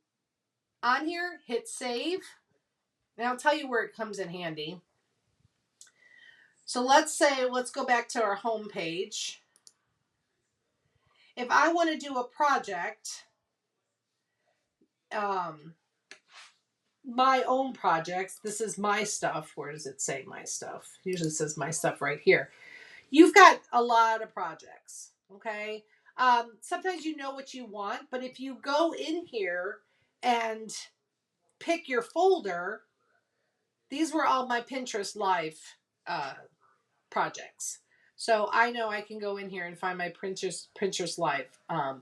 here. Hit save. And I'll tell you where it comes in handy. So let's go back to our home page. If I want to do a project, my own projects, this is my stuff. Where does it say my stuff? It usually says my stuff right here. You've got a lot of projects, okay? Sometimes you know what you want, but if you go in here and pick your folder, these were all my Pinterest live projects. So I know I can go in here and find my Pinterest live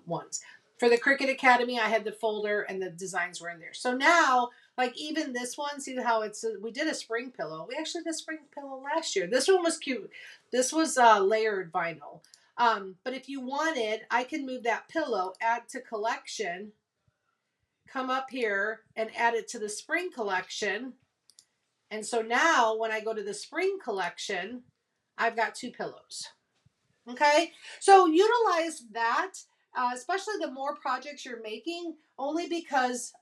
ones. For the Cricut Academy, I had the folder and the designs were in there. So now, like even this one, see how we did a spring pillow. We actually did a spring pillow last year. This one was cute. This was layered vinyl. But if you wanted, I can move that pillow, add to collection, come up here and add it to the spring collection. And so now when I go to the spring collection, I've got 2 pillows. Okay, so utilize that, especially the more projects you're making, only because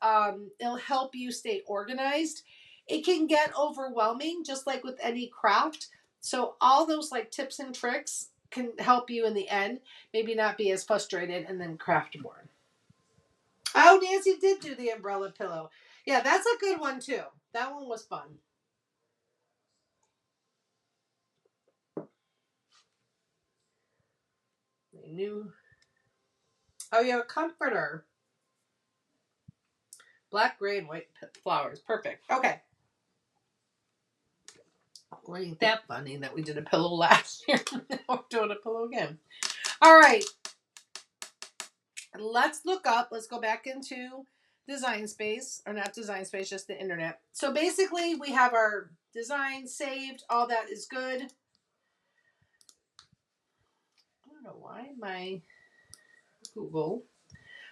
it'll help you stay organized. It can get overwhelming, just like with any craft. So all those like tips and tricks can help you in the end, maybe not be as frustrated and then craft more. Oh, Nancy did do the umbrella pillow. Yeah, that's a good one too. That one was fun. New. Oh, you have a comforter. Black, gray, and white flowers. Perfect. Okay. Well, ain't that funny that we did a pillow last year? Now we're doing a pillow again. All right. Let's look up. Let's go back into Design Space. Or not Design Space, just the internet. So basically, we have our design saved. All that is good. I don't know why my Google.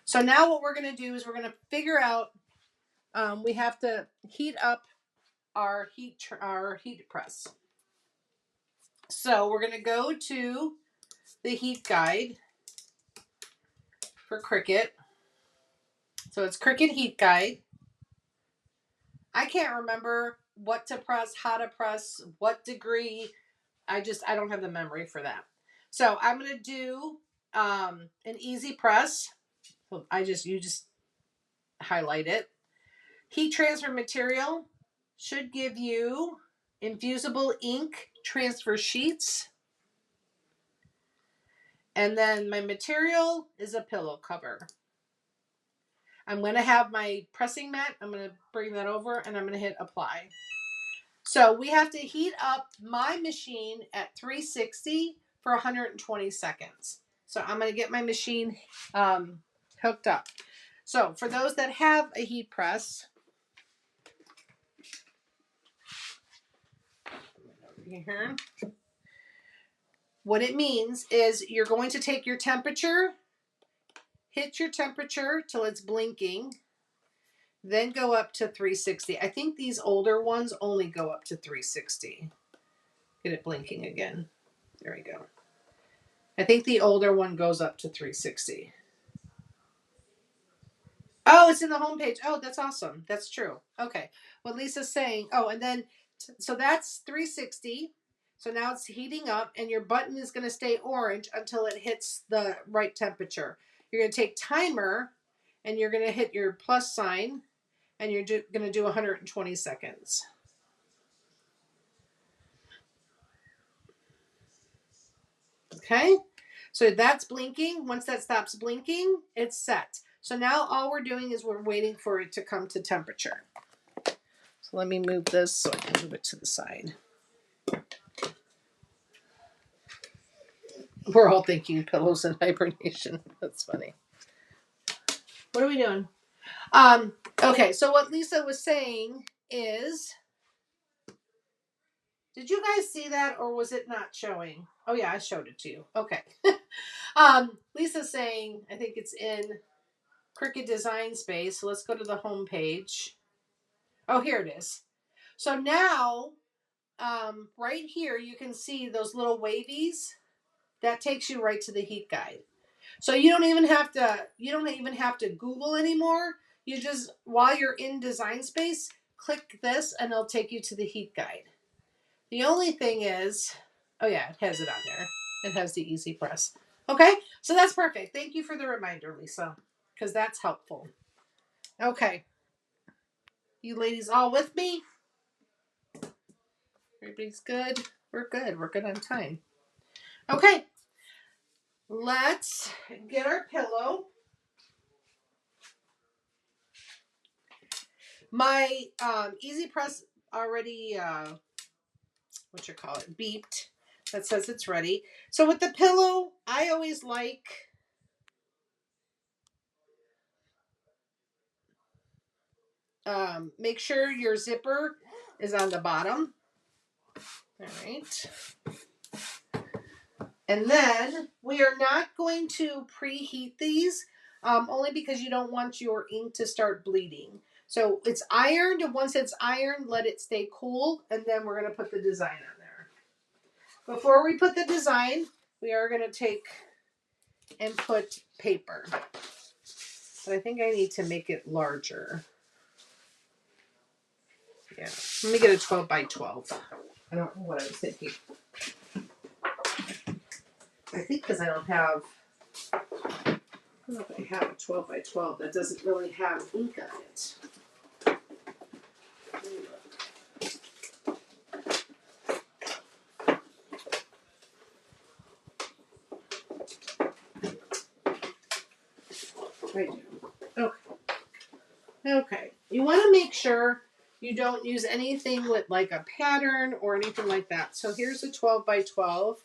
So now what we're going to do is we're going to figure out, we have to heat up our heat press. So we're going to go to the heat guide for Cricut. So it's Cricut heat guide. I can't remember what to press, how to press, what degree. I don't have the memory for that. So I'm going to do an easy press. So you just highlight it. Heat transfer material should give you Infusible Ink transfer sheets. And then my material is a pillow cover. I'm going to have my pressing mat. I'm going to bring that over and I'm going to hit apply. So we have to heat up my machine at 360 for 120 seconds. So I'm going to get my machine hooked up. So for those that have a heat press, here, what it means is you're going to take your temperature, hit your temperature till it's blinking, then go up to 360. I think these older ones only go up to 360. Get it blinking again. There we go. I think the older one goes up to 360. Oh, it's in the homepage. Oh, that's awesome. That's true. Okay. What Lisa's saying. Oh, and then, so that's 360. So now it's heating up and your button is going to stay orange until it hits the right temperature. You're going to take timer and you're going to hit your plus sign and you're going to do 120 seconds. Okay. So that's blinking. Once that stops blinking, it's set. So now all we're doing is we're waiting for it to come to temperature. So let me move this so I can move it to the side. We're all thinking pillows in hibernation. That's funny. What are we doing? Okay, so what Lisa was saying is, Did you guys see that, or was it not showing? Oh yeah, I showed it to you. Okay. Lisa's saying, I think it's in Cricut Design Space. So let's go to the home page. Oh, here it is. So now, right here, you can see those little wavies. That takes you right to the heat guide. So you don't even have to Google anymore. You just, while you're in Design Space, click this and it'll take you to the heat guide. The only thing is, oh yeah, it has it on there. It has the easy press. Okay, so that's perfect. Thank you for the reminder, Lisa, because that's helpful. Okay. You ladies all with me? Everybody's good? We're good. We're good on time. Okay. Let's get our pillow. My easy press already beeped. That says it's ready. So with the pillow, I always like make sure your zipper is on the bottom. All right. And then we are not going to preheat these, only because you don't want your ink to start bleeding. So it's ironed, and once it's ironed, let it stay cool, and then we're going to put the design on there. Before we put the design, we are going to take and put paper. But I think I need to make it larger. Yeah, let me get a 12 by 12. I don't know what I was thinking. I think because I don't know if I have a 12 by 12 that doesn't really have ink on it. I do. Okay. Okay. You want to make sure you don't use anything with like a pattern or anything like that. So here's a 12 by 12.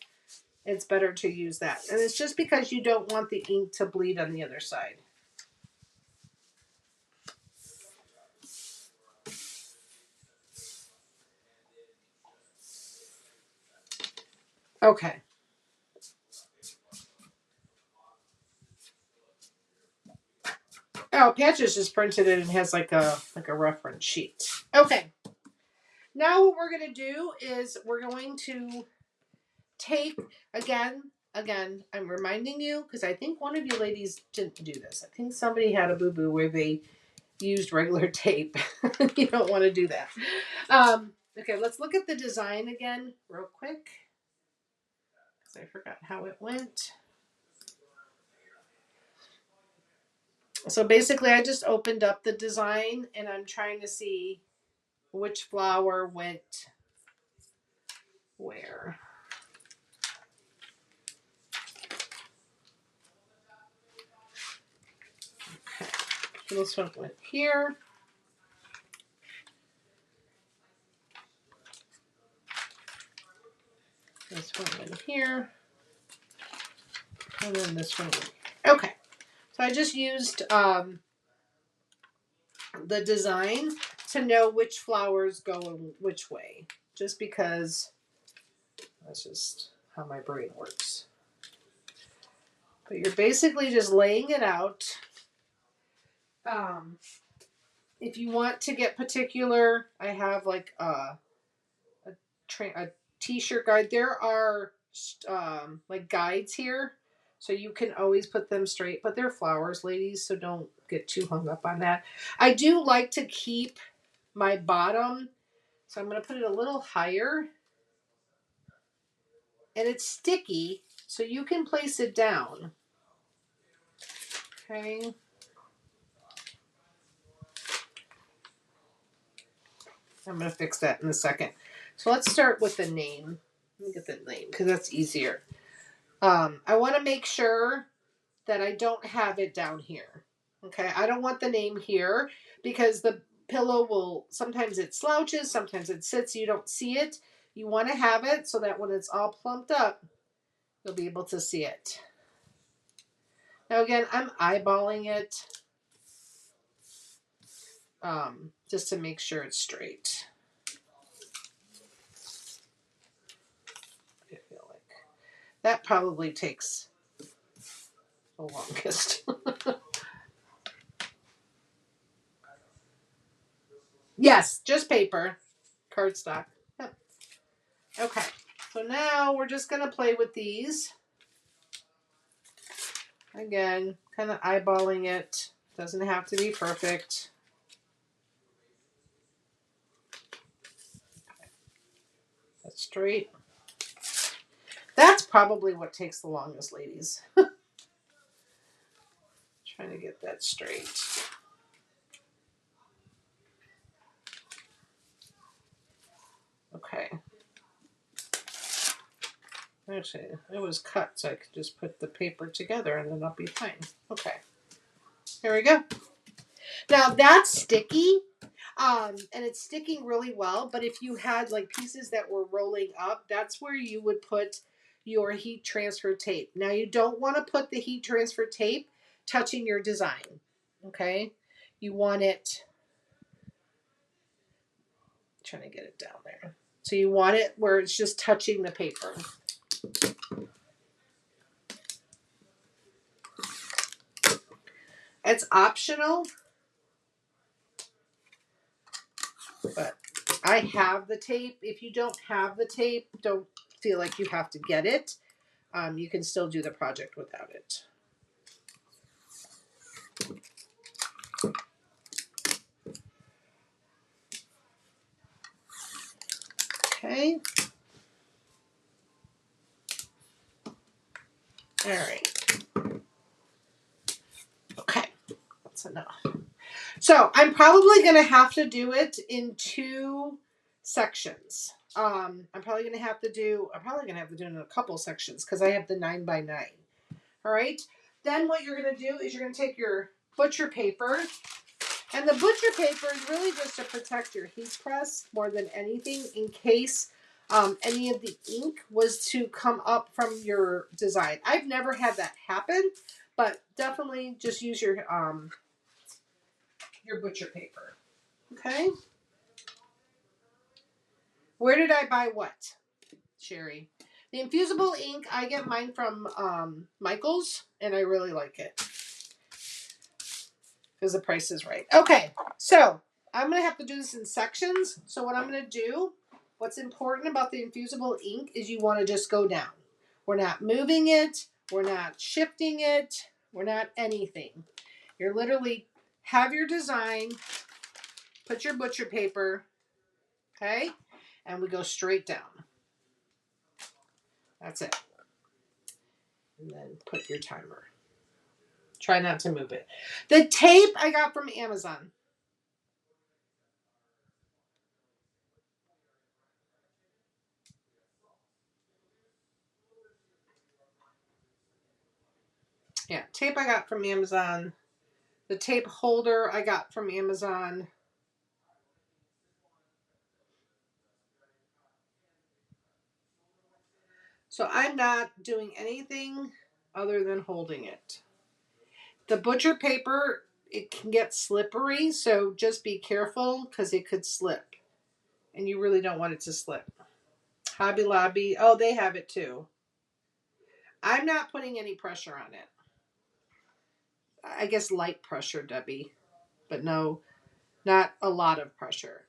It's better to use that. And it's just because you don't want the ink to bleed on the other side. Okay. Oh, Patches just printed it and has like a reference sheet. Okay. Now what we're going to do is we're going to take, again, I'm reminding you, because I think one of you ladies didn't do this. I think somebody had a boo-boo where they used regular tape. You don't want to do that. Okay, let's look at the design again real quick, because I forgot how it went. So basically, I just opened up the design, and I'm trying to see which flower went where. Okay, so this one went here. This one went here. And then this one went here. Okay, so I just used the design to know which flowers go in which way, just because that's just how my brain works. But you're basically just laying it out. If you want to get particular, I have like a t-shirt guide. There are like guides here, so you can always put them straight, but they're flowers, ladies, so don't get too hung up on that. I do like to keep my bottom, so I'm going to put it a little higher, and it's sticky, so you can place it down. Okay. I'm going to fix that in a second. So let's start with the name. Let me get the name because that's easier. I want to make sure that I don't have it down here. Okay, I don't want the name here because the pillow will, sometimes it slouches, sometimes it sits, you don't see it. You want to have it so that when it's all plumped up, you'll be able to see it. Now again, I'm eyeballing it just to make sure it's straight. That probably takes the longest. Yes, just paper, cardstock. Yep. Okay, so now we're just gonna play with these. Again, kind of eyeballing it. Doesn't have to be perfect. That's straight. That's probably what takes the longest, ladies. Trying to get that straight. Okay. Actually, it was cut, so I could just put the paper together and then I'll be fine. Okay. Here we go. Now that's sticky, and it's sticking really well. But if you had like pieces that were rolling up, that's where you would put your heat transfer tape. Now you don't want to put the heat transfer tape touching your design. Okay. You want it, trying to get it down there. So you want it where it's just touching the paper. It's optional, but I have the tape. If you don't have the tape, don't feel like you have to get it. You can still do the project without it. Okay. All right. Okay. That's enough. So I'm probably going to have to do it in 2 sections. I'm probably going to have to do it in a couple sections because I have the 9x9. All right. Then what you're going to do is you're going to take your butcher paper, and the butcher paper is really just to protect your heat press more than anything, in case any of the ink was to come up from your design. I've never had that happen, but definitely just use your butcher paper. Okay. Where did I buy what, Sherry? The infusible ink, I get mine from Michael's, and I really like it because the price is right. Okay, so I'm going to have to do this in sections. So what I'm going to do, what's important about the infusible ink is you want to just go down. We're not moving it. We're not shifting it. We're not anything. You're literally have your design, put your butcher paper, okay, and we go straight down. That's it. And then put your timer. Try not to move it. The tape I got from Amazon. Yeah, tape I got from Amazon. The tape holder I got from Amazon. So I'm not doing anything other than holding it. The butcher paper, it can get slippery, so just be careful because it could slip. And you really don't want it to slip. Hobby Lobby, oh, they have it too. I'm not putting any pressure on it. I guess light pressure, Debbie, but no, not a lot of pressure.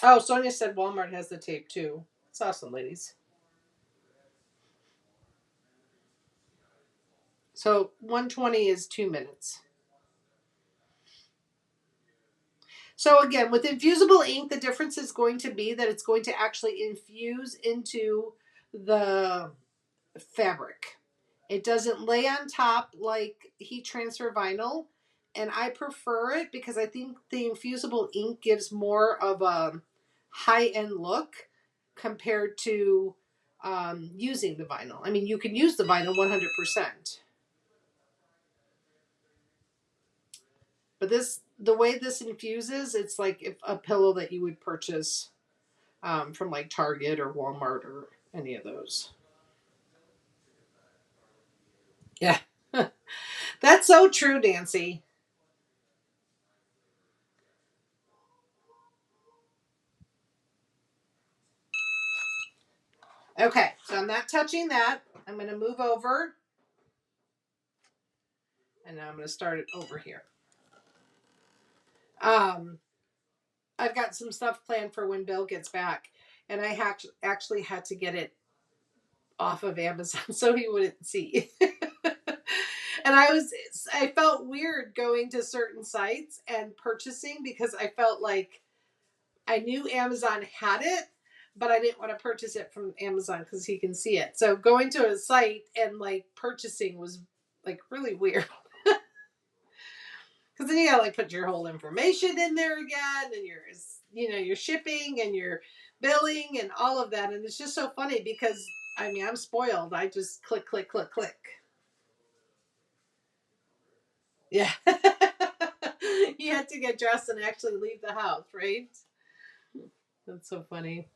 Oh, Sonia said Walmart has the tape too. It's awesome, ladies. So 120 is 2 minutes. So again, with infusible ink, the difference is going to be that it's going to actually infuse into the fabric. It doesn't lay on top like heat transfer vinyl. And I prefer it because I think the infusible ink gives more of a high-end look compared to using the vinyl. I mean, you can use the vinyl 100%. But the way this infuses, it's like a pillow that you would purchase from like Target or Walmart or any of those. Yeah. That's so true, Nancy. Okay, so I'm not touching that. I'm going to move over. And now I'm going to start it over here. I've got some stuff planned for when Bill gets back. And I actually had to get it off of Amazon so he wouldn't see. And I felt weird going to certain sites and purchasing because I felt like I knew Amazon had it, but I didn't want to purchase it from Amazon because he can see it. So going to a site and like purchasing was like really weird. Because then you gotta like put your whole information in there again, and your shipping and your billing and all of that, and it's just so funny because I mean I'm spoiled. I just click, click, click, click. Yeah, you had to get dressed and actually leave the house, right? That's so funny.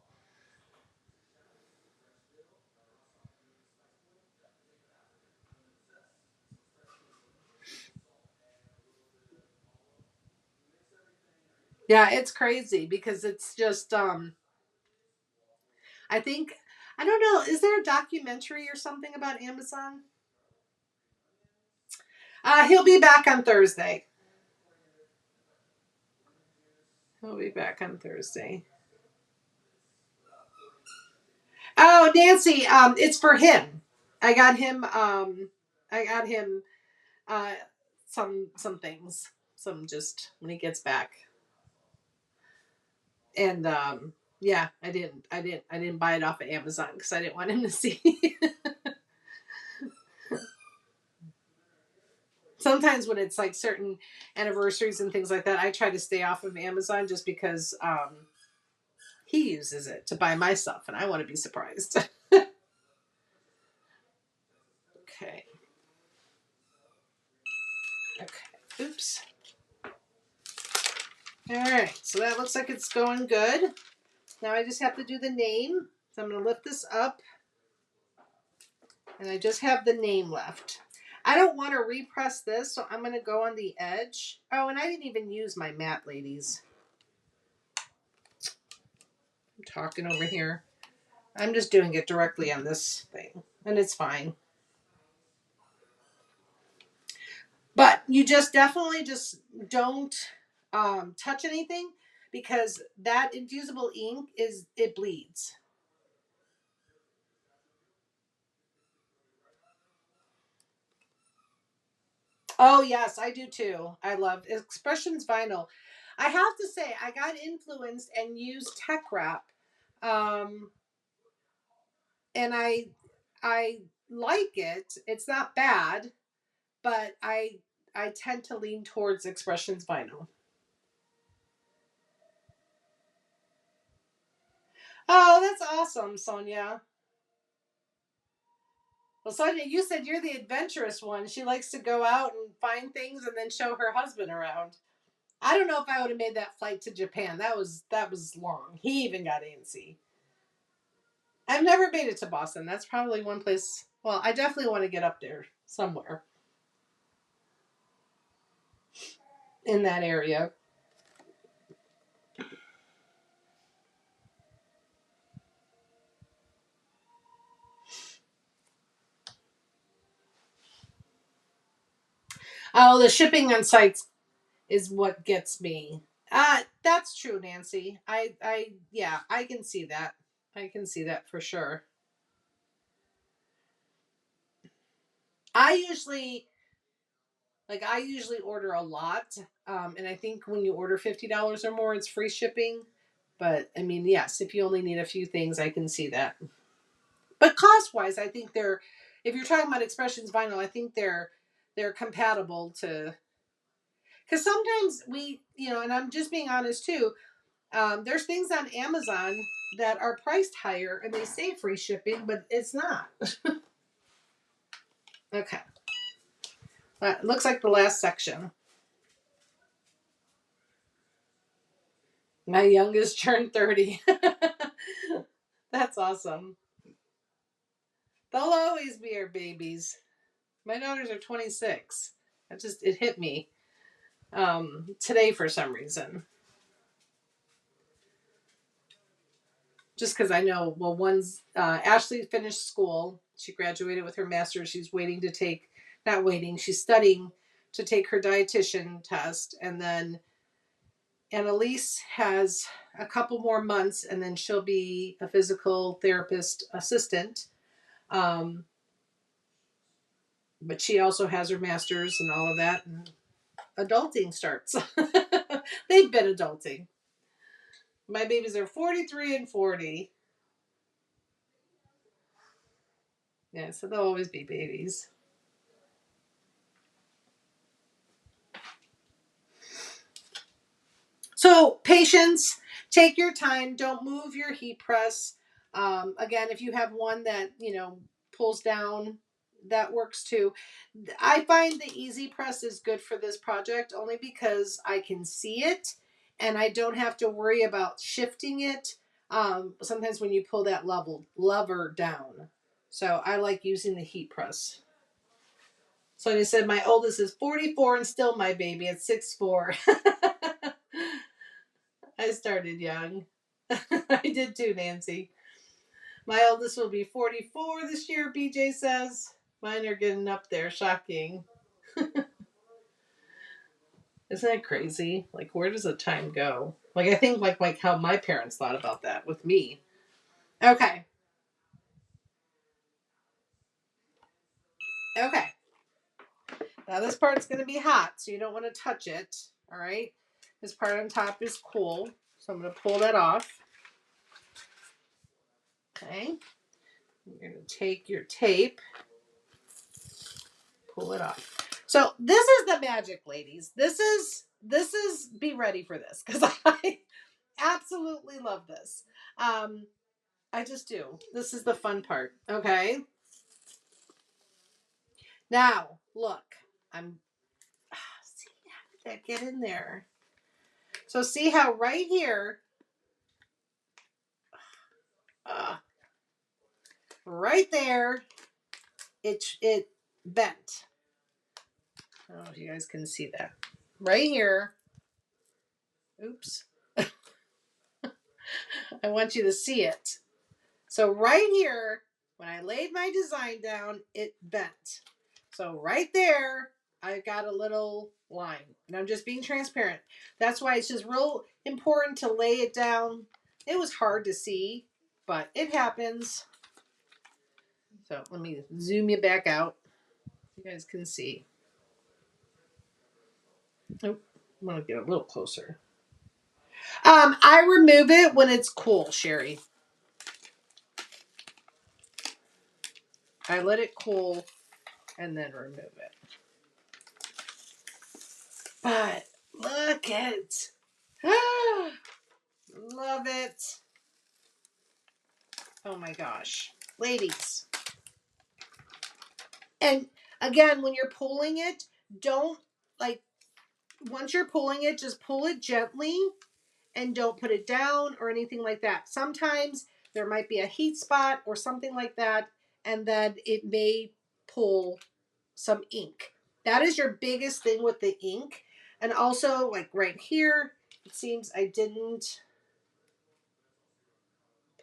Yeah, it's crazy because it's just I think I don't know. Is there a documentary or something about Amazon? He'll be back on Thursday. He'll be back on Thursday. Oh, Nancy, it's for him. I got him. I got him uh, some things. Some just when he gets back. And yeah, I didn't buy it off of Amazon because I didn't want him to see. Sometimes when it's like certain anniversaries and things like that, I try to stay off of Amazon just because he uses it to buy my stuff, and I want to be surprised. Okay. Okay. Oops. All right. So that looks like it's going good. Now I just have to do the name. So I'm going to lift this up. And I just have the name left. I don't want to repress this, so I'm going to go on the edge. Oh, and I didn't even use my mat, ladies. I'm talking over here. I'm just doing it directly on this thing, and it's fine. But you just definitely just don't touch anything because that infusible ink it bleeds. Oh yes, I do too. I love Expressions vinyl. I have to say, I got influenced and used tech wrap, um, and I like it. It's not bad, but I tend to lean towards Expressions vinyl. Oh, that's awesome, Sonia. Well, Sonia, you said you're the adventurous one. She likes to go out and find things and then show her husband around. I don't know if I would have made that flight to Japan. That was long. He even got antsy. I've never made it to Boston. That's probably one place. Well, I definitely want to get up there somewhere in that area. Oh, the shipping on sites is what gets me. That's true, Nancy. Yeah, I can see that. I can see that for sure. I usually I usually order a lot, and I think when you order $50 or more, it's free shipping. But I mean, yes, if you only need a few things, I can see that. But cost wise, I think they're if you're talking about Expressions vinyl, I think they're compatible to because sometimes and I'm just being honest too. There's things on Amazon that are priced higher and they say free shipping, but it's not. Okay, it looks like the last section. My youngest turned 30. That's awesome. They'll always be our babies. My daughters are 26. It hit me today for some reason. just because I know, well, one's Ashley finished school. She graduated with her master's. She's waiting to take, not waiting, she's studying to take her dietitian test. And then Annalise has a couple more months and then she'll be a physical therapist assistant. But she also has her master's and all of that. And adulting starts. They've been adulting. My babies are 43 and 40. Yeah, so they'll always be babies. So patience, take your time. Don't move your heat press. Again, if you have one that, pulls down, that works too. I find the easy press is good for this project only because I can see it and I don't have to worry about shifting it. Sometimes when you pull that lever down. So I like using the heat press. Sonia said, my oldest is 44 and still my baby at 6'4". I started young. I did too, Nancy. My oldest will be 44 this year, BJ says. Mine are getting up there. Shocking. Isn't that crazy? Like, where does the time go? Like, I think like how my parents thought about that with me. Okay. Okay. Now this part's going to be hot, so you don't want to touch it. All right. This part on top is cool, so I'm going to pull that off. Okay. You're going to take your tape, pull it off. So this is the magic, ladies. This is be ready for this because I absolutely love this. I just do. This is the fun part. Okay. Now look, see how did that get in there? So see how right here, right there, it bent. I don't know if you guys can see that. Right here. Oops. I want you to see it. So right here, when I laid my design down, it bent. So right there, I got a little line. And I'm just being transparent. That's why it's just real important to lay it down. It was hard to see, but it happens. So let me zoom you back out. You guys can see. Oh, I'm going to get a little closer. I remove it when it's cool, Sherry. I let it cool and then remove it. But look at it. Love it. Oh my gosh. Ladies. And again, when you're pulling it, don't once you're pulling it, just pull it gently and don't put it down or anything like that. Sometimes there might be a heat spot or something like that, and then it may pull some ink. That is your biggest thing with the ink. And also, like right here, it seems I didn't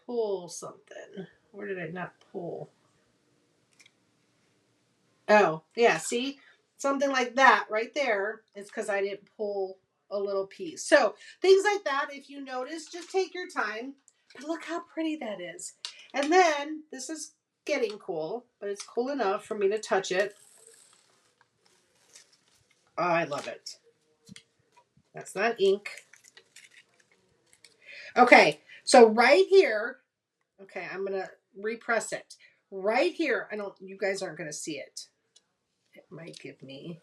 pull something. Where did I not pull? Oh, yeah, see? Something like that right there. It's because I didn't pull a little piece. So things like that, if you notice, just take your time. But look how pretty that is. And then, this is getting cool, but it's cool enough for me to touch it. Oh, I love it. That's not ink. Okay, so right here, okay, I'm going to repress it. Right here, you guys aren't going to see it. It might give me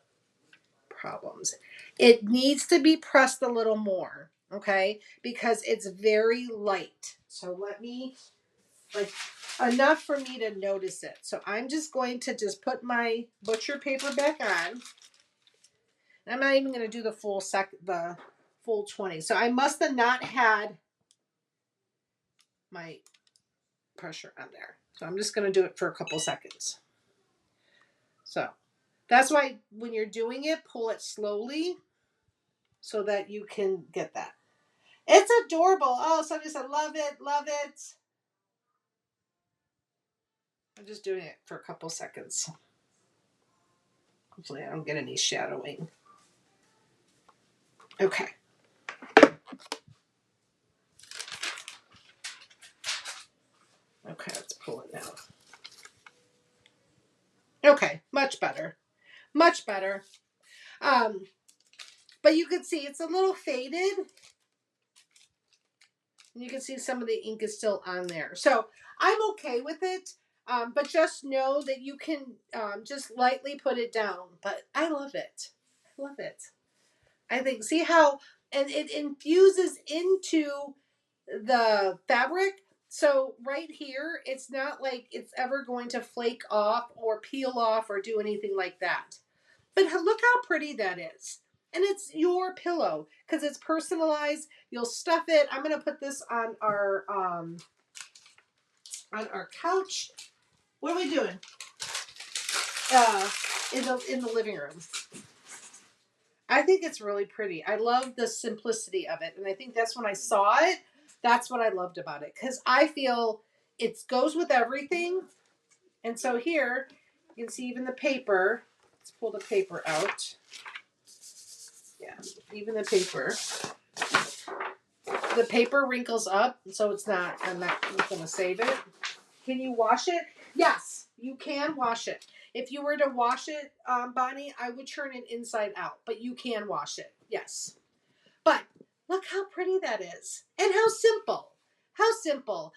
problems. It needs to be pressed a little more, okay? Because it's very light. So let me, enough for me to notice it. So I'm just going to just put my butcher paper back on. I'm not even going to do the full 20. So I must have not had my pressure on there. So I'm just going to do it for a couple seconds. So that's why when you're doing it, pull it slowly so that you can get that. It's adorable. Oh, somebody said, love it, love it. I'm just doing it for a couple seconds. Hopefully I don't get any shadowing. Okay. Okay, let's pull it now. Okay, much better. Much better. But you can see it's a little faded. And you can see some of the ink is still on there. So I'm okay with it. But just know that you can just lightly put it down. But I love it. I love it. I think, see how, and it infuses into the fabric. So right here, it's not like it's ever going to flake off or peel off or do anything like that. But look how pretty that is. And it's your pillow because it's personalized. You'll stuff it. I'm going to put this on our couch. What are we doing? In the living room. I think it's really pretty. I love the simplicity of it. And I think that's when I saw it, that's what I loved about it. Because I feel it goes with everything. And so here, you can see even the paper. Let's pull the paper out. Yeah, even the paper. The paper wrinkles up, so it's not, I'm not going to save it. Can you wash it? Yes, you can wash it. If you were to wash it, Bonnie, I would turn it inside out, but you can wash it. Yes. But look how pretty that is. And how simple. How simple.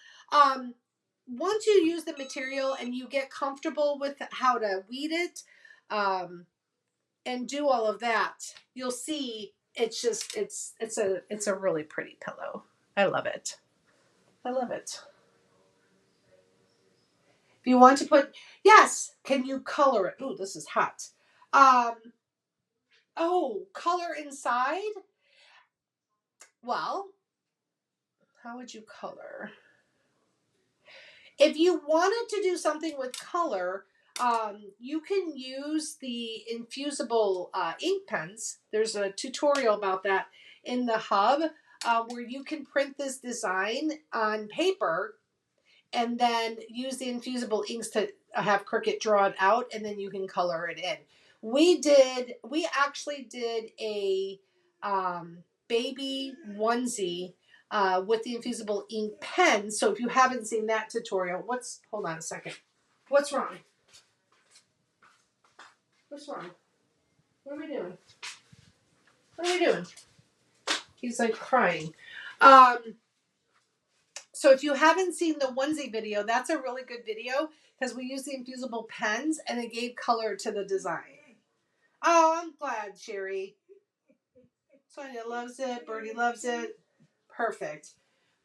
Once you use the material and you get comfortable with how to weed it and do all of that, you'll see it's just it's a really pretty pillow. I love it. I love it. If you want to put, yes, can you color it? Ooh, this is hot. Oh, color inside? Well, how would you color? If you wanted to do something with color, you can use the Infusible ink pens. There's a tutorial about that in the hub where you can print this design on paper and then use the infusible inks to have Cricut draw it out, and then you can color it in. We actually did a baby onesie with the infusible ink pen. So if you haven't seen that tutorial, hold on a second. What's wrong? What's wrong? What are we doing? What are we doing? He's like crying. So if you haven't seen the onesie video, that's a really good video because we used the infusible pens and it gave color to the design. Oh, I'm glad, Sherry. Sonia loves it. Birdie loves it. Perfect.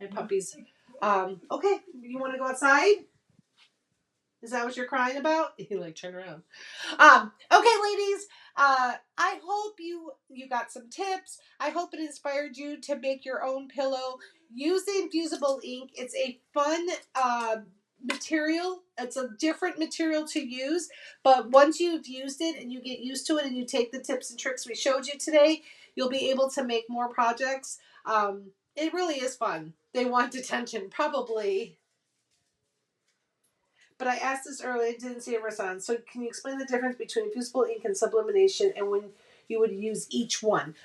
My puppies. Okay, you want to go outside? Is that what you're crying about? You like turn around. Okay, ladies. I hope you got some tips. I hope it inspired you to make your own pillow. Use the infusible ink. It's a fun material. It's a different material to use, but once you've used it and you get used to it and you take the tips and tricks we showed you today, you'll be able to make more projects. It really is fun. They want attention, probably. But I asked this earlier, I didn't see a response. So can you explain the difference between infusible ink and sublimation and when you would use each one?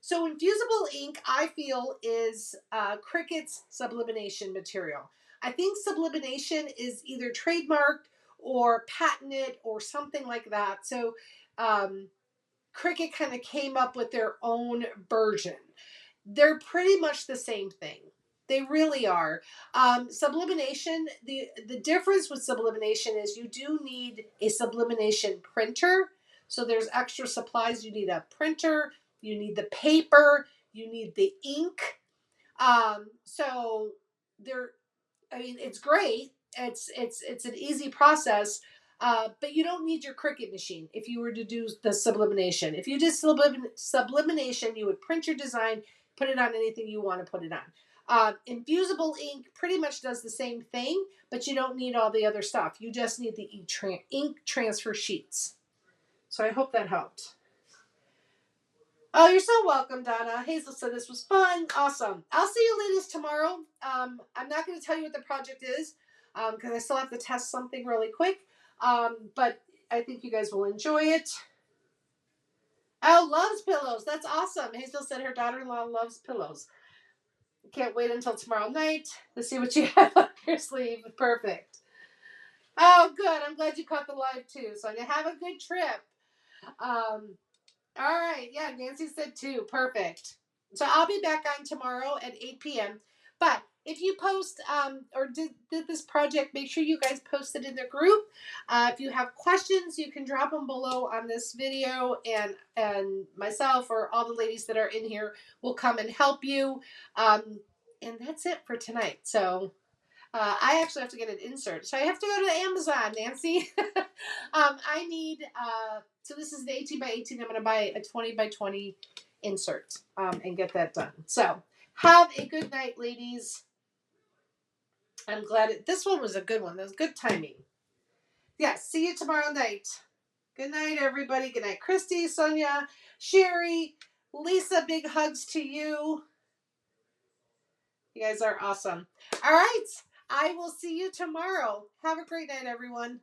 So infusible ink, I feel, is Cricut's sublimation material. I think sublimation is either trademarked or patented or something like that. So Cricut kind of came up with their own version. They're pretty much the same thing. They really are. Sublimation, the difference with sublimation is you do need a sublimation printer. So there's extra supplies. You need a printer, you need the paper, you need the ink. So there, I mean, it's great. It's an easy process. But you don't need your Cricut machine if you were to do the sublimation. If you did sublimation, you would print your design, put it on anything you want to put it on. Infusible ink pretty much does the same thing, but you don't need all the other stuff. You just need the ink transfer sheets. So I hope that helped. Oh, you're so welcome, Donna. Hazel said this was fun. Awesome. I'll see you ladies tomorrow. I'm not going to tell you what the project is. because I still have to test something really quick. But I think you guys will enjoy it. Oh, loves pillows. That's awesome. Hazel said her daughter-in-law loves pillows. Can't wait until tomorrow night to see what you have up your sleeve. Perfect. Oh, good. I'm glad you caught the live too, Sonia. Have a good trip. All right. Yeah, Nancy said too. Perfect. So I'll be back on tomorrow at 8 p.m. But if you post or did this project, make sure you guys post it in the group. If you have questions, you can drop them below on this video, and myself or all the ladies that are in here will come and help you. And that's it for tonight. So I actually have to get an insert. So I have to go to Amazon, Nancy. I need, so this is the 18 by 18. I'm going to buy a 20 by 20 insert and get that done. So have a good night, ladies. I'm glad this one was a good one. That was good timing. Yeah, see you tomorrow night. Good night, everybody. Good night, Christy, Sonia, Sherry, Lisa. Big hugs to you. You guys are awesome. All right. I will see you tomorrow. Have a great night, everyone.